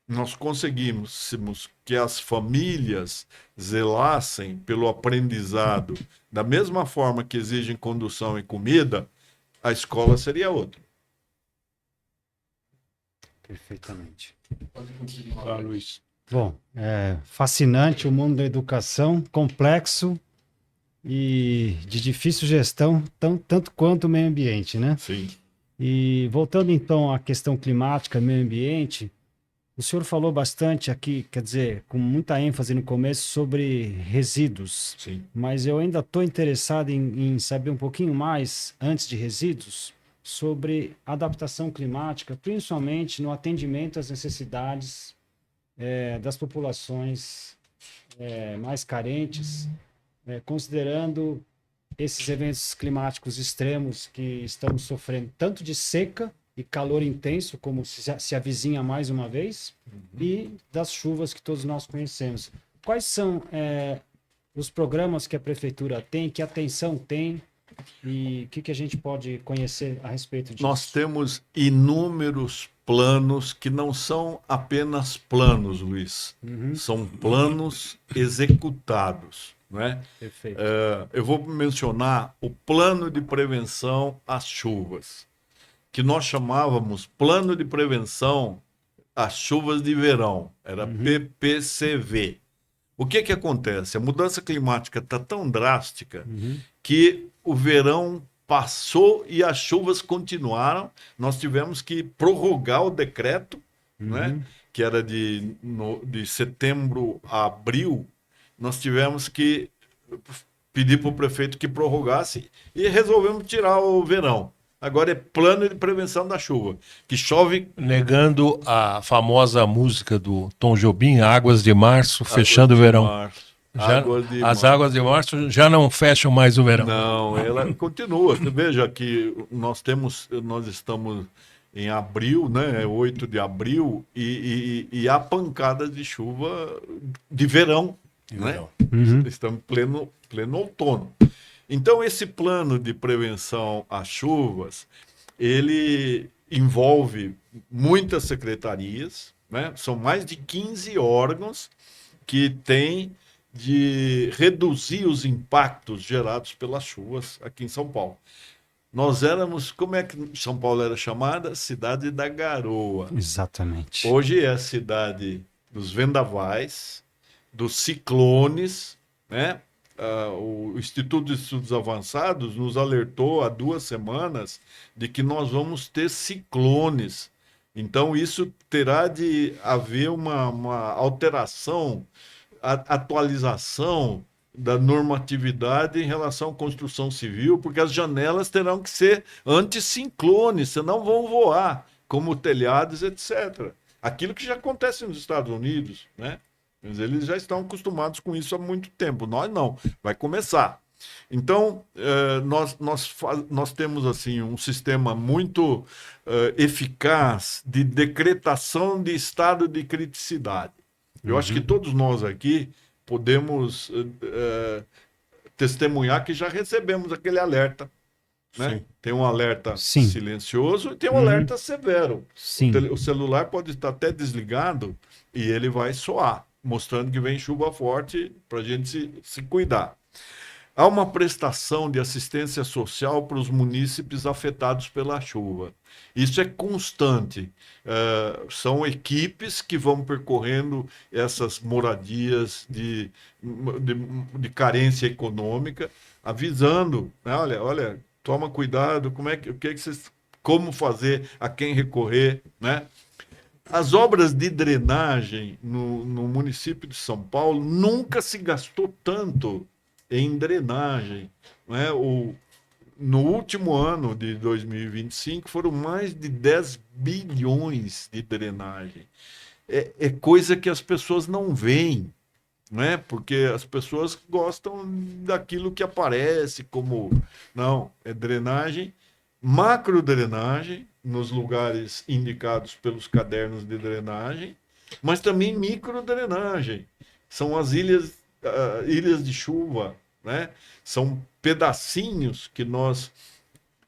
nós conseguíssemos que as famílias zelassem pelo aprendizado da mesma forma que exigem condução e comida, a escola seria outra. Perfeitamente. Luiz. Bom, é fascinante o mundo da educação, complexo e de difícil gestão, tanto quanto o meio ambiente, né? Sim. E voltando então à questão climática, meio ambiente, o senhor falou bastante aqui, quer dizer, com muita ênfase no começo sobre resíduos, Sim. mas eu ainda estou interessado em saber um pouquinho mais, antes de resíduos, sobre adaptação climática, principalmente no atendimento às necessidades das populações mais carentes, considerando esses eventos climáticos extremos que estamos sofrendo, tanto de seca e calor intenso, como se avizinha mais uma vez, e das chuvas que todos nós conhecemos. Quais são os programas que a prefeitura tem, que atenção tem, e o que a gente pode conhecer a respeito disso? Nós temos inúmeros planos que não são apenas planos, Luiz. São planos executados, não é? Perfeito. Eu vou mencionar o plano de prevenção às chuvas, que nós chamávamos plano de prevenção às chuvas de verão, era PPCV. O que acontece? A mudança climática está tão drástica que o verão passou e as chuvas continuaram. Nós tivemos que prorrogar o decreto, né, que era de setembro a abril. Nós tivemos que pedir para o prefeito que prorrogasse e resolvemos tirar o verão. Agora é plano de prevenção da chuva, que chove... Negando a famosa música do Tom Jobim, Águas de Março, fechando o verão. As águas de março já não fecham mais o verão. Não, ela continua. Você veja que nós estamos em abril, né? 8 de abril, e há pancadas de chuva de verão. Né? Estamos em pleno outono. Então, esse plano de prevenção às chuvas, ele envolve muitas secretarias, né? São mais de 15 órgãos que têm de reduzir os impactos gerados pelas chuvas aqui em São Paulo. Nós éramos, como é que São Paulo era chamada? Cidade da Garoa. Exatamente. Hoje é a cidade dos vendavais, dos ciclones, né? O Instituto de Estudos Avançados nos alertou há 2 semanas de que nós vamos ter ciclones. Então, isso terá de haver uma alteração, atualização da normatividade em relação à construção civil, porque as janelas terão que ser anticiclones, senão vão voar, como telhados, etc. Aquilo que já acontece nos Estados Unidos, né? Mas eles já estão acostumados com isso há muito tempo. Nós não. Vai começar. Então, nós temos assim um sistema muito eficaz de decretação de estado de criticidade. Eu acho que todos nós aqui podemos testemunhar que já recebemos aquele alerta. Né? Tem um alerta silencioso e tem um alerta severo. O celular pode estar até desligado e ele vai soar, mostrando que vem chuva forte para a gente se cuidar. Há uma prestação de assistência social para os munícipes afetados pela chuva. Isso é constante. São equipes que vão percorrendo essas moradias de carência econômica, avisando, né? Olha, toma cuidado, como fazer, a quem recorrer, né? As obras de drenagem no município de São Paulo nunca se gastou tanto em drenagem. Né? No último ano de 2025 foram mais de 10 bilhões de drenagem. É coisa que as pessoas não veem, né? Porque as pessoas gostam daquilo que aparece como... Não, é drenagem, macrodrenagem, nos lugares indicados pelos cadernos de drenagem, mas também microdrenagem. São as ilhas de chuva, né? São pedacinhos que nós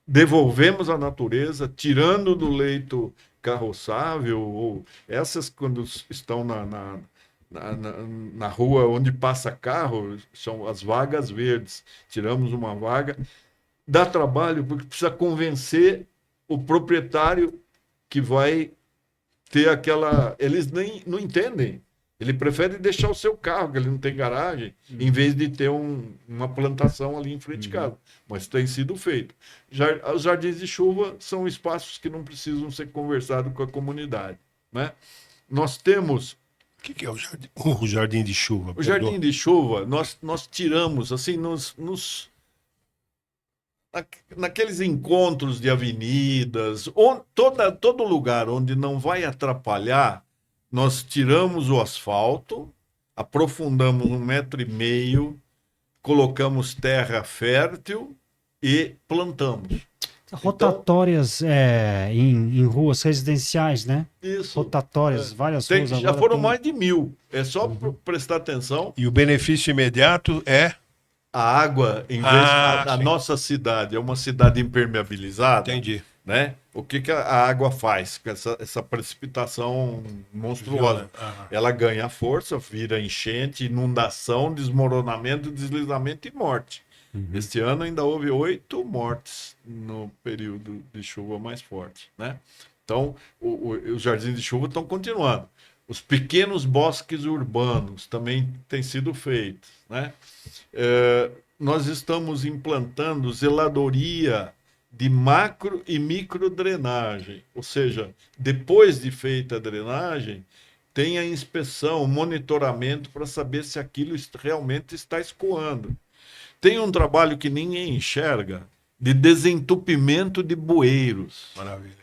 devolvemos à natureza, tirando do leito carroçável, ou essas quando estão na rua onde passa carro, são as vagas verdes. Tiramos uma vaga, dá trabalho porque precisa convencer o proprietário que vai ter aquela... Eles nem não entendem. Ele prefere deixar o seu carro, que ele não tem garagem, em vez de ter uma plantação ali em frente de casa. Mas tem sido feito. Os jardins de chuva são espaços que não precisam ser conversados com a comunidade, né? Nós temos... O que é o jardim de chuva? O jardim de chuva, nós tiramos, assim, naqueles encontros de avenidas, todo lugar onde não vai atrapalhar, nós tiramos o asfalto, aprofundamos 1,5 m, colocamos terra fértil e plantamos. Rotatórias em ruas residenciais, né? Isso. Rotatórias, várias ruas. Já foram mais de 1.000. É só prestar atenção. E o benefício imediato é? A água, em vez a nossa cidade é uma cidade impermeabilizada. Entendi. Né? O que a água faz com essa precipitação monstruosa? Ela ganha força, vira enchente, inundação, desmoronamento, deslizamento e morte. Este ano ainda houve 8 mortes no período de chuva mais forte, né? Então, os jardins de chuva estão continuando. Os pequenos bosques urbanos também têm sido feitos, né? Nós estamos implantando zeladoria de macro e micro drenagem, ou seja, depois de feita a drenagem, tem a inspeção, o monitoramento para saber se aquilo realmente está escoando. Tem um trabalho que ninguém enxerga de desentupimento de bueiros. Maravilha.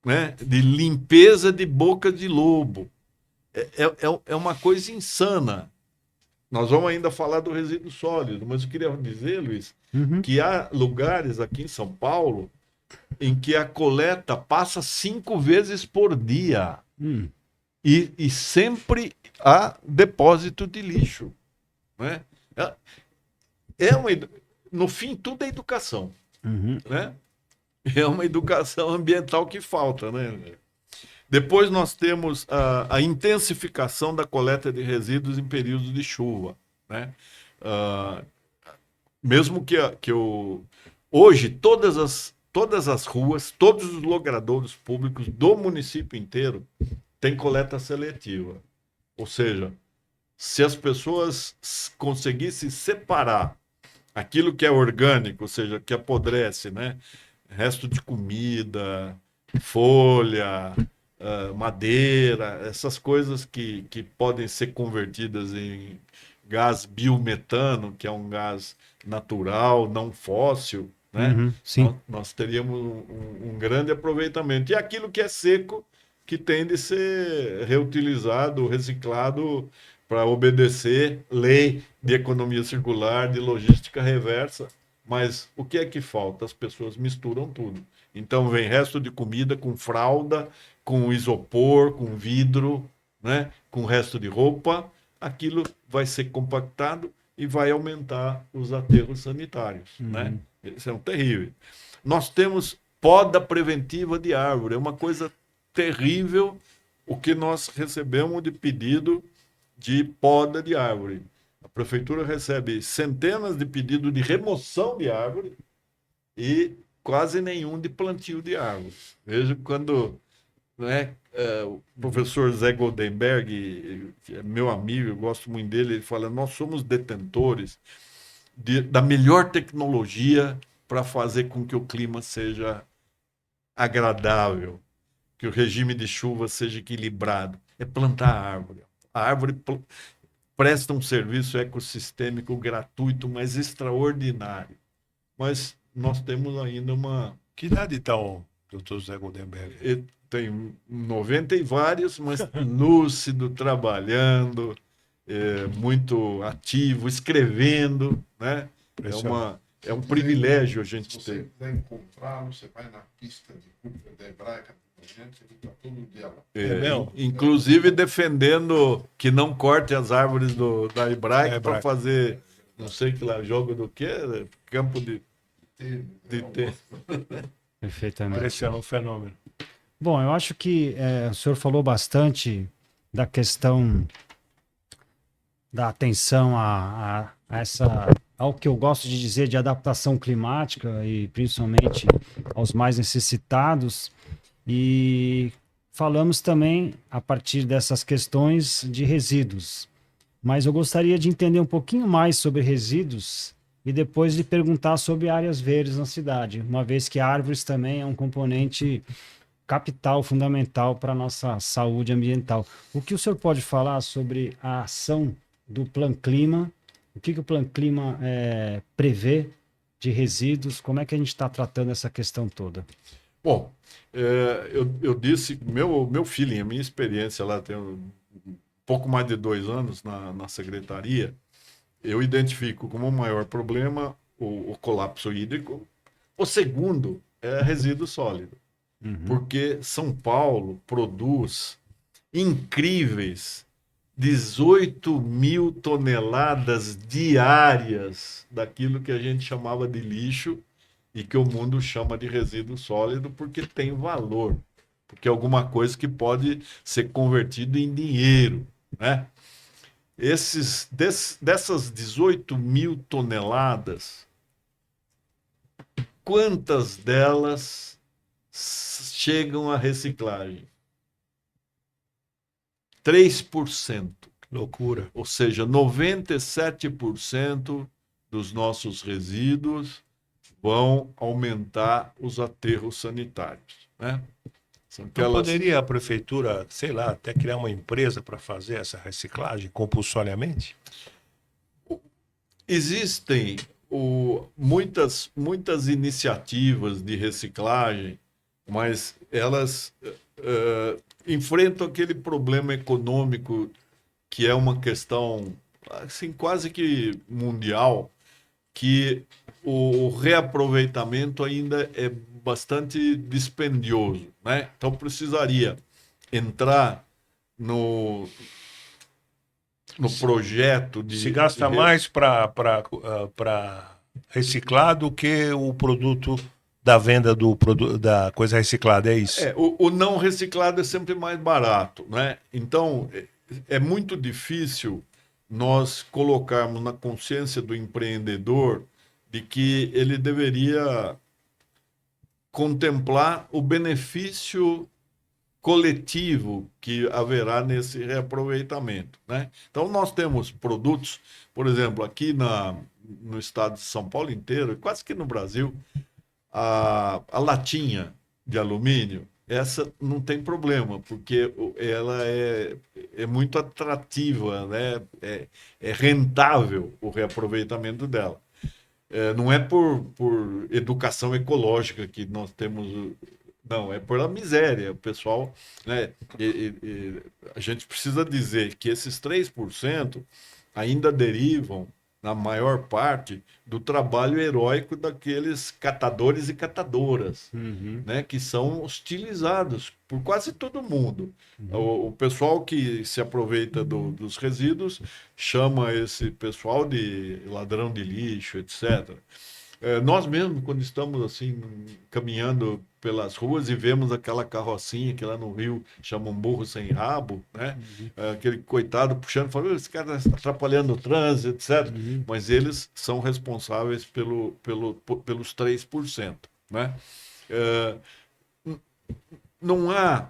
Né? De limpeza de boca de lobo. É uma coisa insana. Nós vamos ainda falar do resíduo sólido, mas eu queria dizer, Luiz, que há lugares aqui em São Paulo em que a coleta passa 5 vezes por dia. E sempre há depósito de lixo. Né? No fim, tudo é educação. Né? É uma educação ambiental que falta. Né? Depois nós temos a intensificação da coleta de resíduos em períodos de chuva. Né? Mesmo hoje, todas as ruas, todos os logradouros públicos do município inteiro têm coleta seletiva. Ou seja, se as pessoas conseguissem separar aquilo que é orgânico, ou seja, que apodrece, né? Resto de comida, folha, madeira, essas coisas que podem ser convertidas em gás biometano, que é um gás natural, não fóssil, né? Sim. Nós teríamos um grande aproveitamento. E aquilo que é seco, que tem de ser reutilizado, reciclado, para obedecer lei de economia circular, de logística reversa. Mas o que é que falta? As pessoas misturam tudo. Então vem resto de comida com fralda, com isopor, com vidro, né? Com resto de roupa. Aquilo vai ser compactado e vai aumentar os aterros sanitários. Né? Isso é um terrível. Nós temos poda preventiva de árvore. É uma coisa terrível o que nós recebemos de pedido de poda de árvore. A prefeitura recebe centenas de pedidos de remoção de árvore e quase nenhum de plantio de árvore. Veja quando, né, o professor Zé Goldenberg, que é meu amigo, eu gosto muito dele, ele fala: nós somos detentores da melhor tecnologia para fazer com que o clima seja agradável, que o regime de chuva seja equilibrado. É plantar árvore. A árvore presta um serviço ecossistêmico gratuito, mas extraordinário. Mas nós temos ainda uma... Que idade está o doutor Zé Goldenberg? Ele tem 90 e vários, mas lúcido, trabalhando, muito ativo, escrevendo, né? É um privilégio a gente ter. Se você quiser encontrá-lo, você vai na pista de Cooper da Hebraica, Inclusive defendendo que não corte as árvores da Hebraica para fazer, não sei que lá, jogo do quê? Campo de tênis. Perfeitamente. Esse é um fenômeno. Bom, eu acho que o senhor falou bastante da questão da atenção a ao que eu gosto de dizer de adaptação climática e principalmente aos mais necessitados. E falamos também, a partir dessas questões, de resíduos. Mas eu gostaria de entender um pouquinho mais sobre resíduos e depois de perguntar sobre áreas verdes na cidade, uma vez que árvores também é um componente capital, fundamental para a nossa saúde ambiental. O que o senhor pode falar sobre a ação do Plan Clima? O que o Plan Clima prevê de resíduos? Como é que a gente está tratando essa questão toda? Bom, eu disse, meu feeling, a minha experiência lá, tem um pouco mais de 2 anos na secretaria, eu identifico como o maior problema o colapso hídrico. O segundo é resíduo sólido. Porque São Paulo produz incríveis 18 mil toneladas diárias daquilo que a gente chamava de lixo e que o mundo chama de resíduo sólido porque tem valor, porque é alguma coisa que pode ser convertido em dinheiro, né? Dessas 18 mil toneladas, quantas delas chegam à reciclagem? 3%. Loucura. Ou seja, 97% dos nossos resíduos vão aumentar os aterros sanitários, né? Não poderia a prefeitura, sei lá, até criar uma empresa para fazer essa reciclagem compulsoriamente? Existem muitas iniciativas de reciclagem, mas elas enfrentam aquele problema econômico que é uma questão assim, quase que mundial, que o reaproveitamento ainda é bastante dispendioso, né? Então precisaria entrar no projeto de... Se gasta mais para reciclar do que o produto da venda da coisa reciclada, é isso? O não reciclado é sempre mais barato, né? Então, é muito difícil nós colocarmos na consciência do empreendedor de que ele deveria contemplar o benefício coletivo que haverá nesse reaproveitamento, né? Então, nós temos produtos, por exemplo, aqui no estado de São Paulo inteiro, quase que no Brasil, a latinha de alumínio, essa não tem problema, porque ela é muito atrativa, né? É rentável o reaproveitamento dela. Não é por educação ecológica que nós temos... Não, é pela miséria. O pessoal, né? A gente precisa dizer que esses 3% ainda derivam, na maior parte, do trabalho heróico daqueles catadores e catadoras, né? Que são hostilizados por quase todo mundo. O pessoal que se aproveita dos resíduos chama esse pessoal de ladrão de lixo, etc. Nós mesmos, quando estamos assim caminhando pelas ruas e vemos aquela carrocinha que lá no Rio chamam burro sem rabo, né? Aquele coitado puxando, falando, esse cara está atrapalhando o trânsito, etc. Mas eles são responsáveis pelos 3%, né? Não há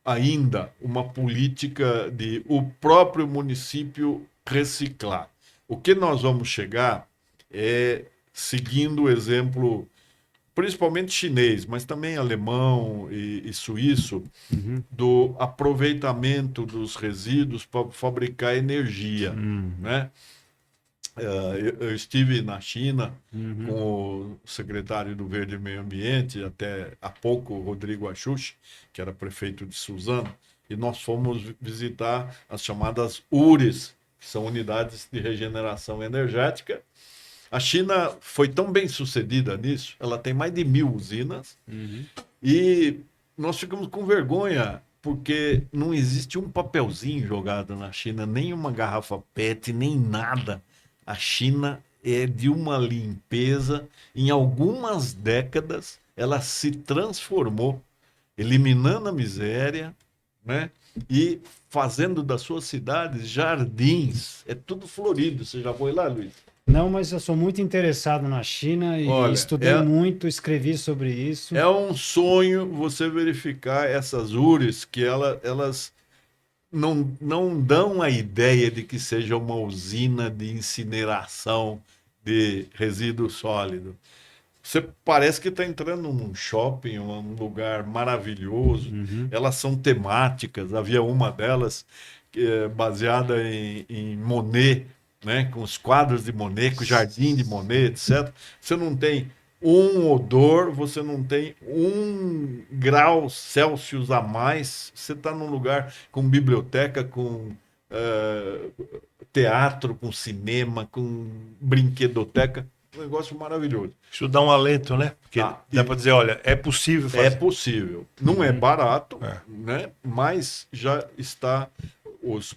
ainda uma política de o próprio município reciclar. O que nós vamos chegar seguindo o exemplo, principalmente chinês, mas também alemão e suíço, do aproveitamento dos resíduos para fabricar energia, né? Eu estive na China com o secretário do Verde e Meio Ambiente, até há pouco, o Rodrigo Axuxi, que era prefeito de Suzano, e nós fomos visitar as chamadas UREs, que são unidades de regeneração energética. A China foi tão bem sucedida nisso, ela tem mais de 1.000 usinas, e nós ficamos com vergonha, porque não existe um papelzinho jogado na China, nem uma garrafa PET, nem nada. A China é de uma limpeza. Em algumas décadas, ela se transformou, eliminando a miséria, né? E fazendo das suas cidades jardins. É tudo florido. Você já foi lá, Luiz? Não, mas eu sou muito interessado na China e estudei muito, escrevi sobre isso. É um sonho você verificar essas URIs, que elas não dão a ideia de que seja uma usina de incineração de resíduo sólido. Você parece que está entrando num shopping, um lugar maravilhoso. Elas são temáticas. Havia uma delas baseada em Monet, né? Com os quadros de Monet, com o jardim de Monet, etc. Você não tem um odor, você não tem 1 grau Celsius a mais. Você está num lugar com biblioteca, com teatro, com cinema, com brinquedoteca. Um negócio maravilhoso. Isso dá um alento, né? Porque dá para dizer, olha, é possível fazer. É possível. Não é barato, né? Mas já está... Os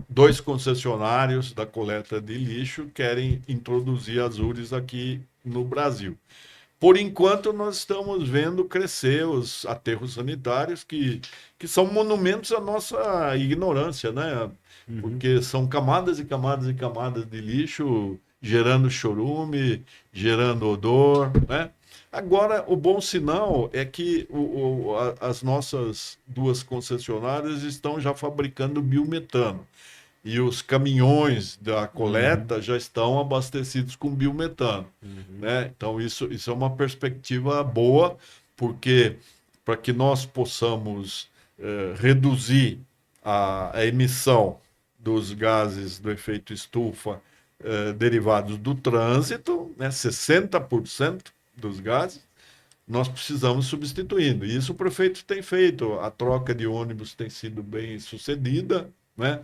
2 concessionários da coleta de lixo querem introduzir as URIs aqui no Brasil. Por enquanto, nós estamos vendo crescer os aterros sanitários, que são monumentos à nossa ignorância, né? Porque são camadas e camadas e camadas de lixo, gerando chorume, gerando odor, né? Agora, o bom sinal é que as nossas 2 concessionárias estão já fabricando biometano. E os caminhões da coleta já estão abastecidos com biometano, né? Então, isso é uma perspectiva boa, porque para que nós possamos reduzir a emissão dos gases do efeito estufa derivados do trânsito, né? 60% dos gases, nós precisamos substituindo. E isso o prefeito tem feito. A troca de ônibus tem sido bem sucedida, né?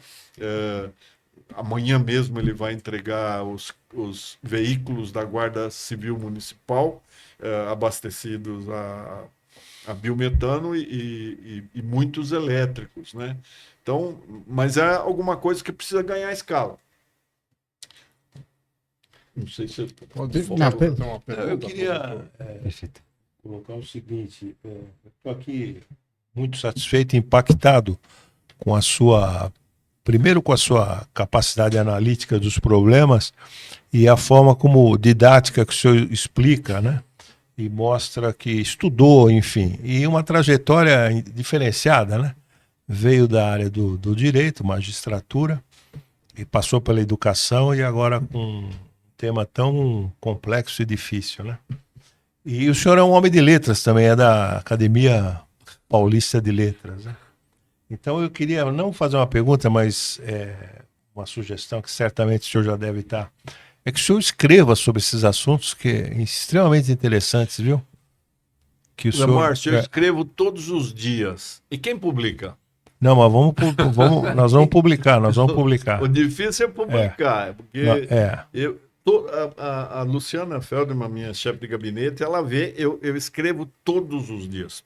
Amanhã mesmo ele vai entregar os veículos da Guarda Civil Municipal abastecidos a biometano e muitos elétricos, né? Então, mas é alguma coisa que precisa ganhar escala. Não sei se pode fazer uma pergunta. Eu queria colocar o seguinte: estou aqui muito satisfeito e impactado com a sua, primeiro com a sua capacidade analítica dos problemas e a forma como didática que o senhor explica, né? E mostra que estudou, enfim, e uma trajetória diferenciada, né? Veio da área do direito, magistratura, e passou pela educação e agora com um tema tão complexo e difícil, né? E o senhor é um homem de letras também, é da Academia Paulista de Letras, né? Então eu queria não fazer uma pergunta, mas uma sugestão que certamente o senhor já deve estar. É que o senhor escreva sobre esses assuntos que é extremamente interessantes, viu? Que o senhor... Márcio, eu escrevo todos os dias. E quem publica? Não, mas nós vamos publicar. O difícil é publicar, porque a Luciana Feldman, minha chefe de gabinete, ela vê, eu escrevo todos os dias,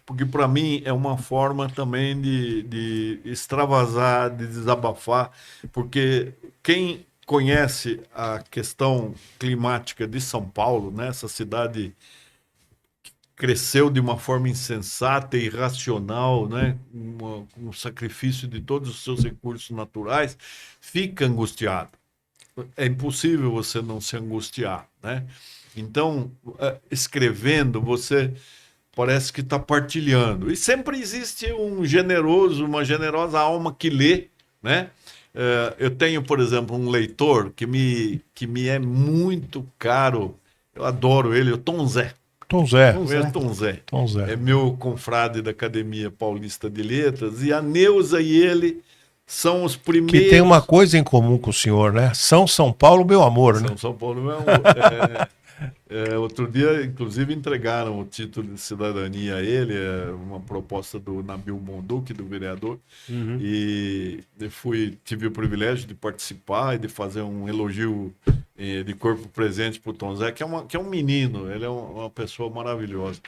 porque para mim é uma forma também de extravasar, de desabafar, porque quem conhece a questão climática de São Paulo, né, essa cidade cresceu de uma forma insensata e irracional, né? Um sacrifício de todos os seus recursos naturais, fica angustiado. É impossível você não se angustiar, né? Então, escrevendo, você parece que está partilhando. E sempre existe uma generosa alma que lê, né? Eu tenho, por exemplo, um leitor que me é muito caro, eu adoro ele, o Tom Zé. Tom Zé. Tom Zé. É meu confrade da Academia Paulista de Letras. E a Neuza e ele são os primeiros... Que tem uma coisa em comum com o senhor, né? São Paulo, meu amor, né? São Paulo, meu amor. Outro dia, inclusive, entregaram o título de cidadania a ele, uma proposta do Nabil Monduque, do vereador. E tive o privilégio de participar e de fazer um elogio de Corpo Presente para o Tom Zé, que é um menino, ele é uma pessoa maravilhosa.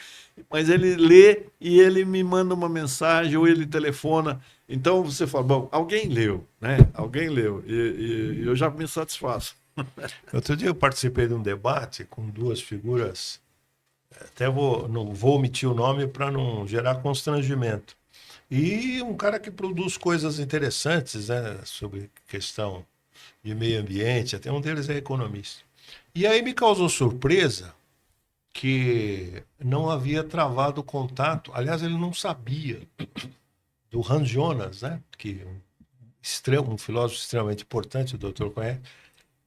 Mas ele lê e ele me manda uma mensagem ou ele telefona. Então você fala, bom, alguém leu, né? Alguém leu. E eu já me satisfaço. Outro dia eu participei de um debate com duas figuras, não vou omitir o nome para não gerar constrangimento. E um cara que produz coisas interessantes, né, sobre questão de meio ambiente, até um deles é economista. E aí me causou surpresa que não havia travado contato, aliás, ele não sabia, do Hans Jonas, né, que um filósofo extremamente importante, o doutor conhece,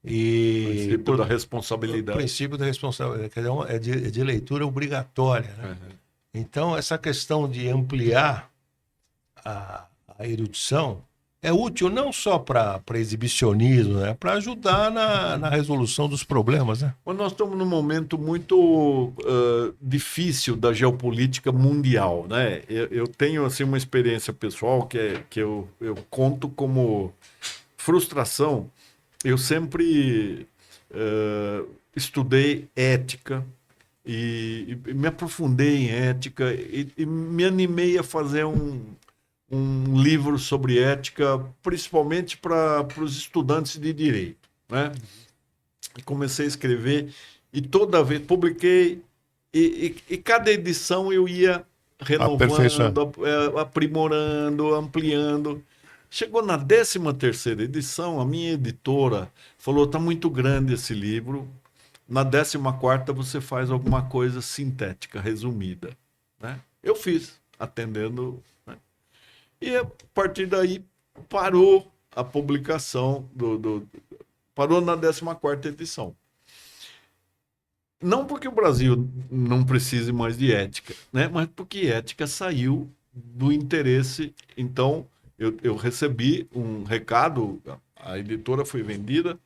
e Princípio da o responsabilidade. princípio da responsabilidade, quer dizer, é de leitura obrigatória, né? Uhum. Então, essa questão de ampliar a erudição é útil não só para exibicionismo, né? Para ajudar na resolução dos problemas, né? Mas nós estamos num momento muito difícil da geopolítica mundial, né? Eu tenho assim uma experiência pessoal que eu conto como frustração. Eu sempre estudei ética e me aprofundei em ética e me animei a fazer um livro sobre ética, principalmente para os estudantes de direito, né? E comecei a escrever e toda vez publiquei e cada edição eu ia renovando, aprimorando, ampliando. Chegou na 13ª edição, a minha editora falou, tá muito grande esse livro, na 14ª você faz alguma coisa sintética, resumida, né? Eu fiz, atendendo, né? E a partir daí parou a publicação parou na 14ª edição. Não porque o Brasil não precise mais de ética, né? Mas porque ética saiu do interesse. Então, eu recebi um recado, a editora foi vendida,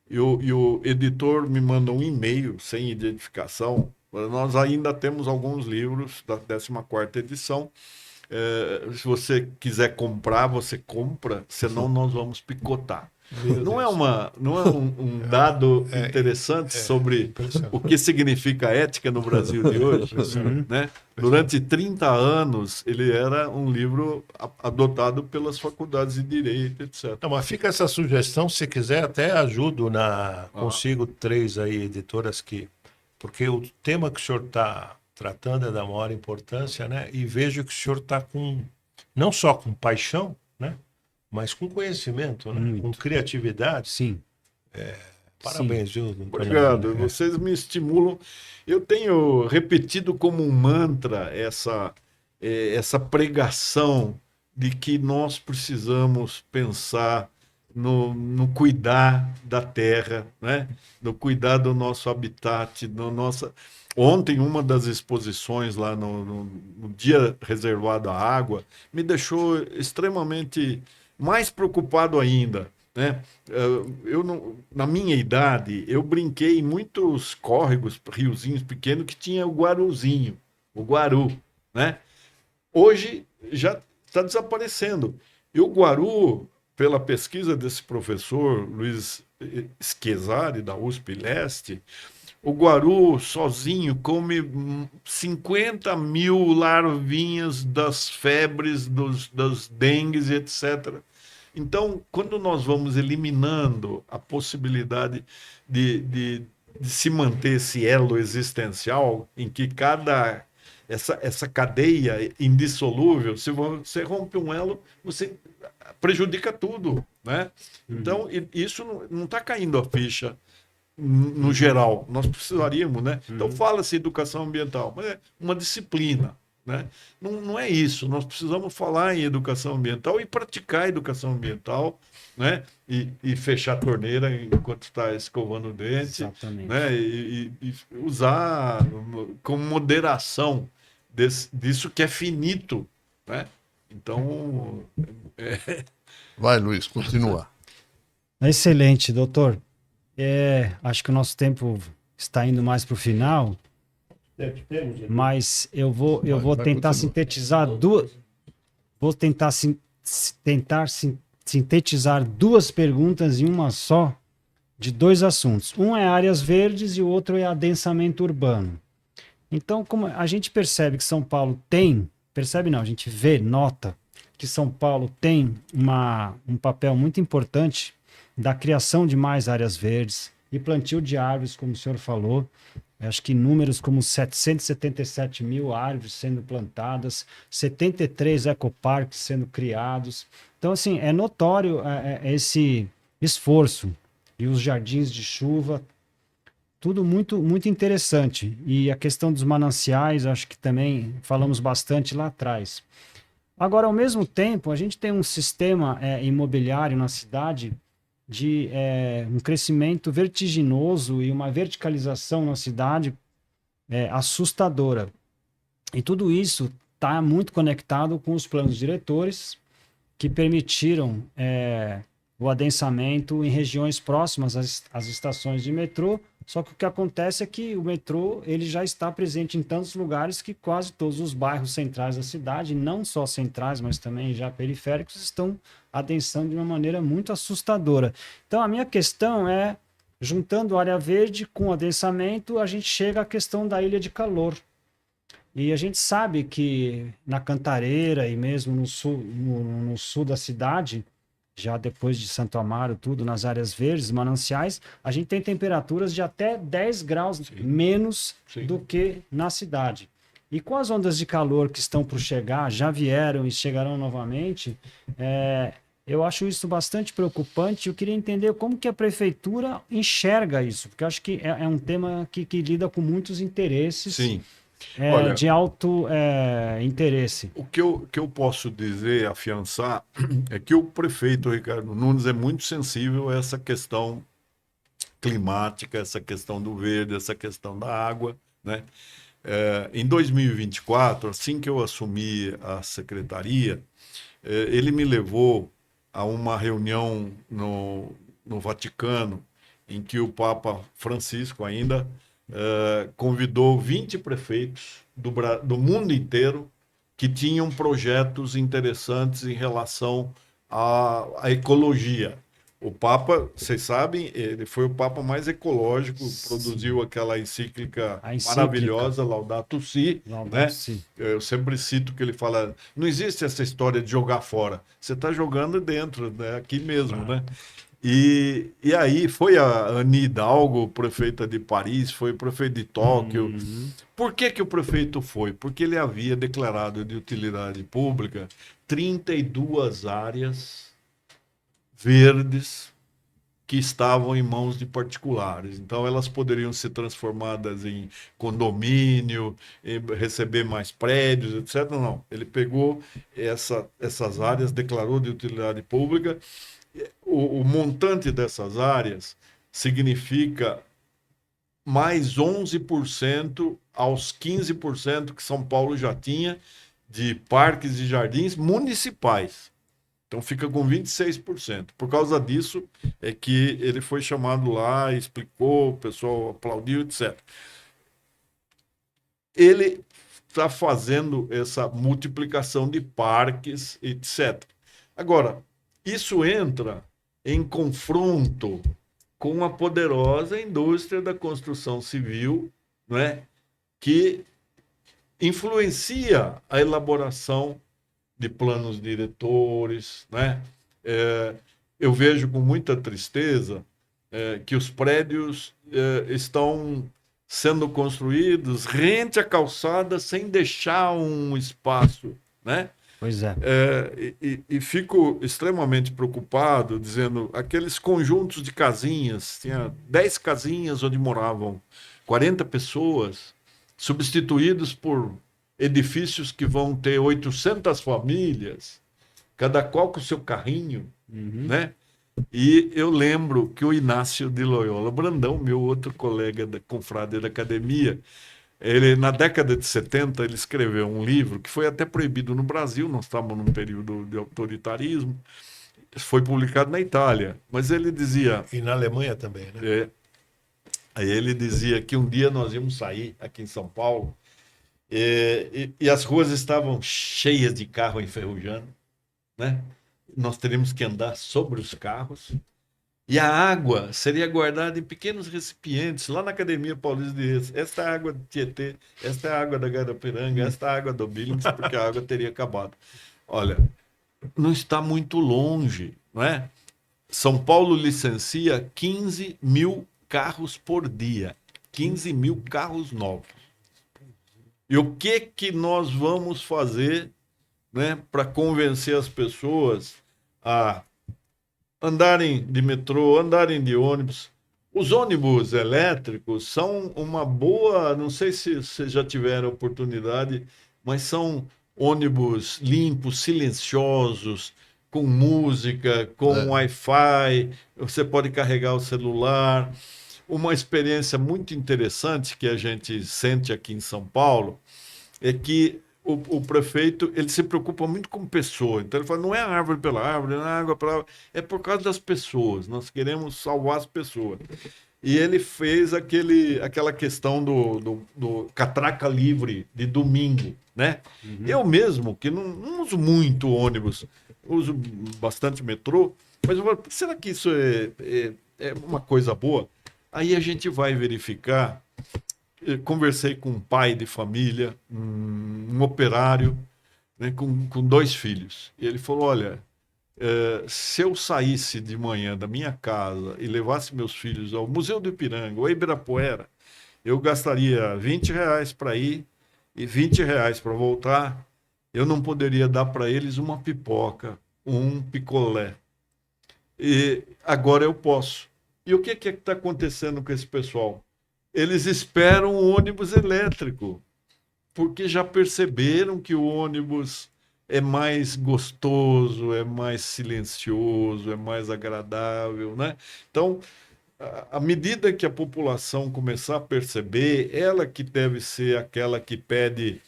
e o editor me mandou um e-mail sem identificação. Nós ainda temos alguns livros da 14ª edição. Se você quiser comprar, você compra, senão nós vamos picotar. Não é um dado interessante sobre o que significa ética no Brasil de hoje, né? Durante 30 anos, ele era um livro adotado pelas faculdades de direito, etc. Não, mas fica essa sugestão, se quiser, até ajudo consigo 3 aí, editoras porque o tema que o senhor está tratando é da maior importância, né? E vejo que o senhor está não só com paixão, né? Mas com conhecimento, né? Com criatividade. Sim. Parabéns, viu? Obrigado, vocês me estimulam. Eu tenho repetido como um mantra essa pregação de que nós precisamos pensar no cuidar da terra, né? No cuidar do nosso habitat, Ontem, uma das exposições lá no dia reservado à água me deixou extremamente mais preocupado ainda, né? Na minha idade, eu brinquei em muitos córregos, riozinhos pequenos, que tinha o guaruzinho, o guaru, né? Hoje já está desaparecendo. E o guaru, pela pesquisa desse professor Luiz Schiesari, da USP Leste, o guaru sozinho come 50 mil larvinhas das febres, das dengues, etc. Então, quando nós vamos eliminando a possibilidade de se manter esse elo existencial, em que essa cadeia indissolúvel, se você rompe um elo, você prejudica tudo, né? Então, isso não está caindo a ficha no geral. Nós precisaríamos, né? Então, fala-se educação ambiental, mas é uma disciplina, né? Não é isso. Nós precisamos falar em educação ambiental e praticar educação ambiental, né? E fechar a torneira enquanto está escovando o dente, né? E usar com moderação disso que é finito, né? Então... Vai, Luiz, continua. Excelente, doutor. Acho que o nosso tempo está indo mais para o final, mas eu vou tentar sintetizar sintetizar 2 perguntas em uma só, de dois assuntos. Um é áreas verdes e o outro é adensamento urbano. Então, como a gente percebe que São Paulo tem, percebe não, a gente vê, nota que São Paulo tem um papel muito importante da criação de mais áreas verdes e plantio de árvores, como o senhor falou. Acho que números como 777 mil árvores sendo plantadas, 73 ecoparques sendo criados. Então, assim, é notório esse esforço. E os jardins de chuva, tudo muito, muito interessante. E a questão dos mananciais, acho que também falamos bastante lá atrás. Agora, ao mesmo tempo, a gente tem um sistema imobiliário na cidade de um crescimento vertiginoso e uma verticalização na cidade assustadora. E tudo isso está muito conectado com os planos diretores que permitiram o adensamento em regiões próximas às estações de metrô. Só que o que acontece é que o metrô ele já está presente em tantos lugares que quase todos os bairros centrais da cidade, não só centrais, mas também já periféricos, estão adensando de uma maneira muito assustadora. Então, a minha questão é, juntando área verde com adensamento, a gente chega à questão da ilha de calor. E a gente sabe que na Cantareira e mesmo no sul da cidade, já depois de Santo Amaro, tudo, nas áreas verdes, mananciais, a gente tem temperaturas de até 10 graus menos do que na cidade. E com as ondas de calor que estão por chegar, já vieram e chegarão novamente, eu acho isso bastante preocupante. Eu queria entender como que a prefeitura enxerga isso, porque eu acho que é um tema que lida com muitos interesses. Sim. Olha, de alto interesse. O que eu posso dizer, afiançar, é que o prefeito Ricardo Nunes é muito sensível a essa questão climática, essa questão do verde, essa questão da água, né? Em 2024, assim que eu assumi a secretaria, ele me levou a uma reunião no Vaticano, em que o Papa Francisco ainda convidou 20 prefeitos do mundo inteiro que tinham projetos interessantes em relação à ecologia. O Papa, vocês sabem, ele foi o Papa mais ecológico, produziu aquela encíclica maravilhosa, Laudato Si, né? Eu sempre cito que ele fala, não existe essa história de jogar fora, você está jogando dentro, né? Aqui mesmo, né? E aí foi a Anne Hidalgo, prefeita de Paris, foi prefeito de Tóquio. Por que o prefeito foi? Porque ele havia declarado de utilidade pública 32 áreas verdes que estavam em mãos de particulares. Então, elas poderiam ser transformadas em condomínio, receber mais prédios, etc. Não, ele pegou essas áreas, declarou de utilidade pública. O montante dessas áreas significa mais 11% aos 15% que São Paulo já tinha de parques e jardins municipais. Então fica com 26%. Por causa disso é que ele foi chamado lá, explicou, o pessoal aplaudiu, etc. Ele está fazendo essa multiplicação de parques, etc. Agora, isso entra em confronto com a poderosa indústria da construção civil, né, que influencia a elaboração de planos diretores, né? Eu vejo com muita tristeza que os prédios estão sendo construídos rente à calçada sem deixar um espaço, né? Pois é. E fico extremamente preocupado, dizendo, aqueles conjuntos de casinhas, tinha 10 casinhas onde moravam 40 pessoas, substituídos por edifícios que vão ter 800 famílias, cada qual com o seu carrinho, né? E eu lembro que o Inácio de Loyola Brandão, meu outro colega confrade da academia, ele, na década de 70, ele escreveu um livro que foi até proibido no Brasil, nós estávamos num período de autoritarismo, foi publicado na Itália, mas ele dizia... E na Alemanha também, né? Aí ele dizia que um dia nós íamos sair aqui em São Paulo e as ruas estavam cheias de carro enferrujando, né? Nós teríamos que andar sobre os carros E a água seria guardada em pequenos recipientes, lá na Academia Paulista de Reis. Esta é a água do Tietê, esta é a água da Guarapiranga, esta é a água do Billings, porque a água teria acabado. Olha, não está muito longe, não é? São Paulo licencia 15 mil carros por dia. 15 mil carros novos. E o que nós vamos fazer, né, para convencer as pessoas a andarem de metrô, andarem de ônibus? Os ônibus elétricos são uma boa, não sei se vocês já tiveram oportunidade, mas são ônibus limpos, silenciosos, com música, com Wi-Fi, você pode carregar o celular. Uma experiência muito interessante que a gente sente aqui em São Paulo é que o prefeito ele se preocupa muito com pessoa. Então ele fala, não é árvore pela árvore, não é água pela água, é por causa das pessoas. Nós queremos salvar as pessoas. E ele fez aquela questão do catraca livre de domingo, né? Eu mesmo, que não uso muito ônibus, uso bastante metrô, mas eu falo, será que isso é uma coisa boa? Aí a gente vai verificar. Eu conversei com um pai de família, um operário, né, com 2 filhos. E ele falou, olha, se eu saísse de manhã da minha casa e levasse meus filhos ao Museu do Ipiranga ou Ibirapuera, eu gastaria R$ 20 para ir e R$ 20 para voltar. Eu não poderia dar para eles uma pipoca, um picolé. E agora eu posso. E o que está acontecendo com esse pessoal? Eles esperam o ônibus elétrico, porque já perceberam que o ônibus é mais gostoso, é mais silencioso, é mais agradável, né? Então, à medida que a população começar a perceber, ela que deve ser aquela que pede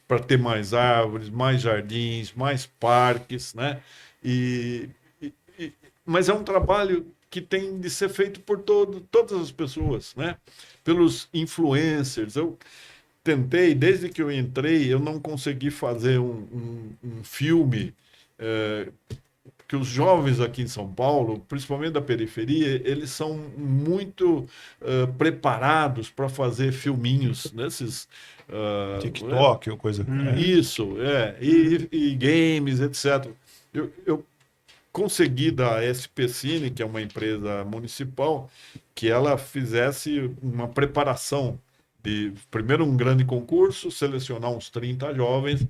para ter mais árvores, mais jardins, mais parques, né? Mas é um trabalho que tem de ser feito por todas as pessoas, né? Pelos influencers. Eu tentei, desde que eu entrei, eu não consegui fazer um filme, que os jovens aqui em São Paulo, principalmente da periferia, eles são muito preparados para fazer filminhos nesses... TikTok ou coisa. Isso, e games, etc. Eu consegui da SP Cine, que é uma empresa municipal, que ela fizesse uma preparação de, primeiro, um grande concurso, selecionar uns 30 jovens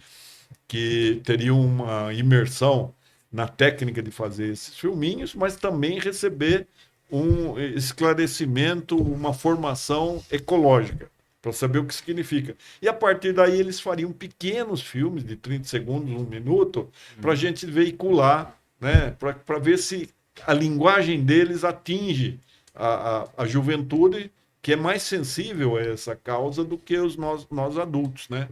que teriam uma imersão na técnica de fazer esses filminhos, mas também receber um esclarecimento, uma formação ecológica, para saber o que significa. E a partir daí eles fariam pequenos filmes de 30 segundos, 1 minuto, para a gente veicular, né, para ver se a linguagem deles atinge a juventude, que é mais sensível a essa causa do que nós adultos, né?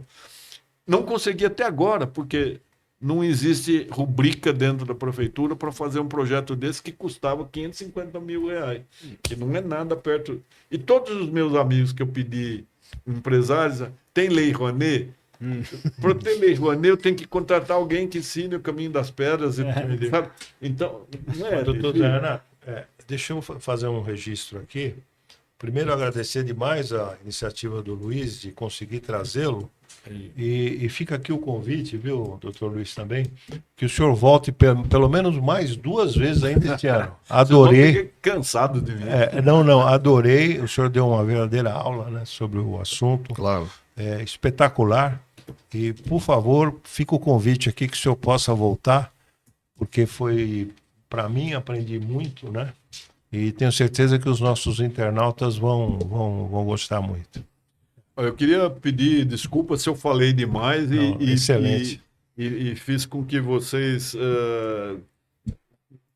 Não consegui até agora, porque não existe rubrica dentro da prefeitura para fazer um projeto desse que custava R$ 550 mil, que não é nada perto. E todos os meus amigos que eu pedi, empresários, tem Lei Rouanet? Para ter Lei Rouanet, eu tenho que contratar alguém que ensine o caminho das pedras. Sabe? Então, não é. Doutor Renato, deixa eu fazer um registro aqui. Primeiro, agradecer demais a iniciativa do Luiz de conseguir trazê-lo. E fica aqui o convite, viu, doutor Luiz, também, que o senhor volte pelo menos mais 2 vezes ainda este ano. Adorei. Fiquei cansado de mim. Não, adorei. O senhor deu uma verdadeira aula, né, sobre o assunto. Claro. É espetacular. E, por favor, fica o convite aqui que o senhor possa voltar, porque foi, para mim, aprendi muito, né? E tenho certeza que os nossos internautas vão gostar muito. Eu queria pedir desculpa se eu falei demais excelente. E fiz com que vocês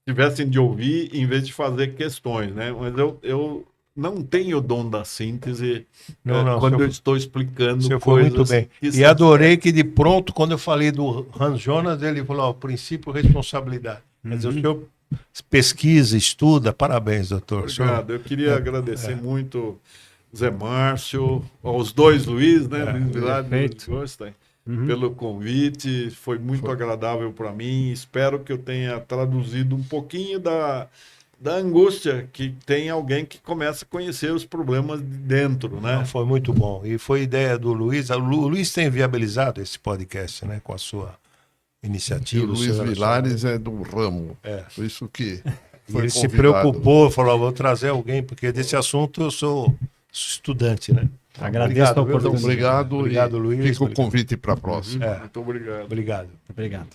tivessem de ouvir em vez de fazer questões, né? Mas eu não tenho o dom da síntese quando eu estou explicando coisas. Foi muito bem. E adorei que de pronto, quando eu falei do Hans Jonas, ele falou, princípio, responsabilidade. Quer dizer, o senhor pesquisa, estuda, parabéns, doutor. Obrigado, eu queria agradecer muito Zé Márcio, aos 2 Luiz, né? Luiz Vilar e Luiz Gostein, pelo convite, foi muito agradável para mim. Espero que eu tenha traduzido um pouquinho da angústia que tem alguém que começa a conhecer os problemas de dentro, né? Não, foi muito bom. E foi ideia do Luiz. O Luiz tem viabilizado esse podcast, né? Com a sua E iniciativa. o Luiz Vilares é do ramo. É. Por isso que E foi ele se convidado. preocupou, falou: vou trazer alguém, porque desse assunto eu sou estudante, né? Agradeço a viu, Então, oportunidade. obrigado. Obrigado, e Luiz. Fica o Obrigado. convite para a próxima. É. Muito obrigado. Obrigado. Obrigado.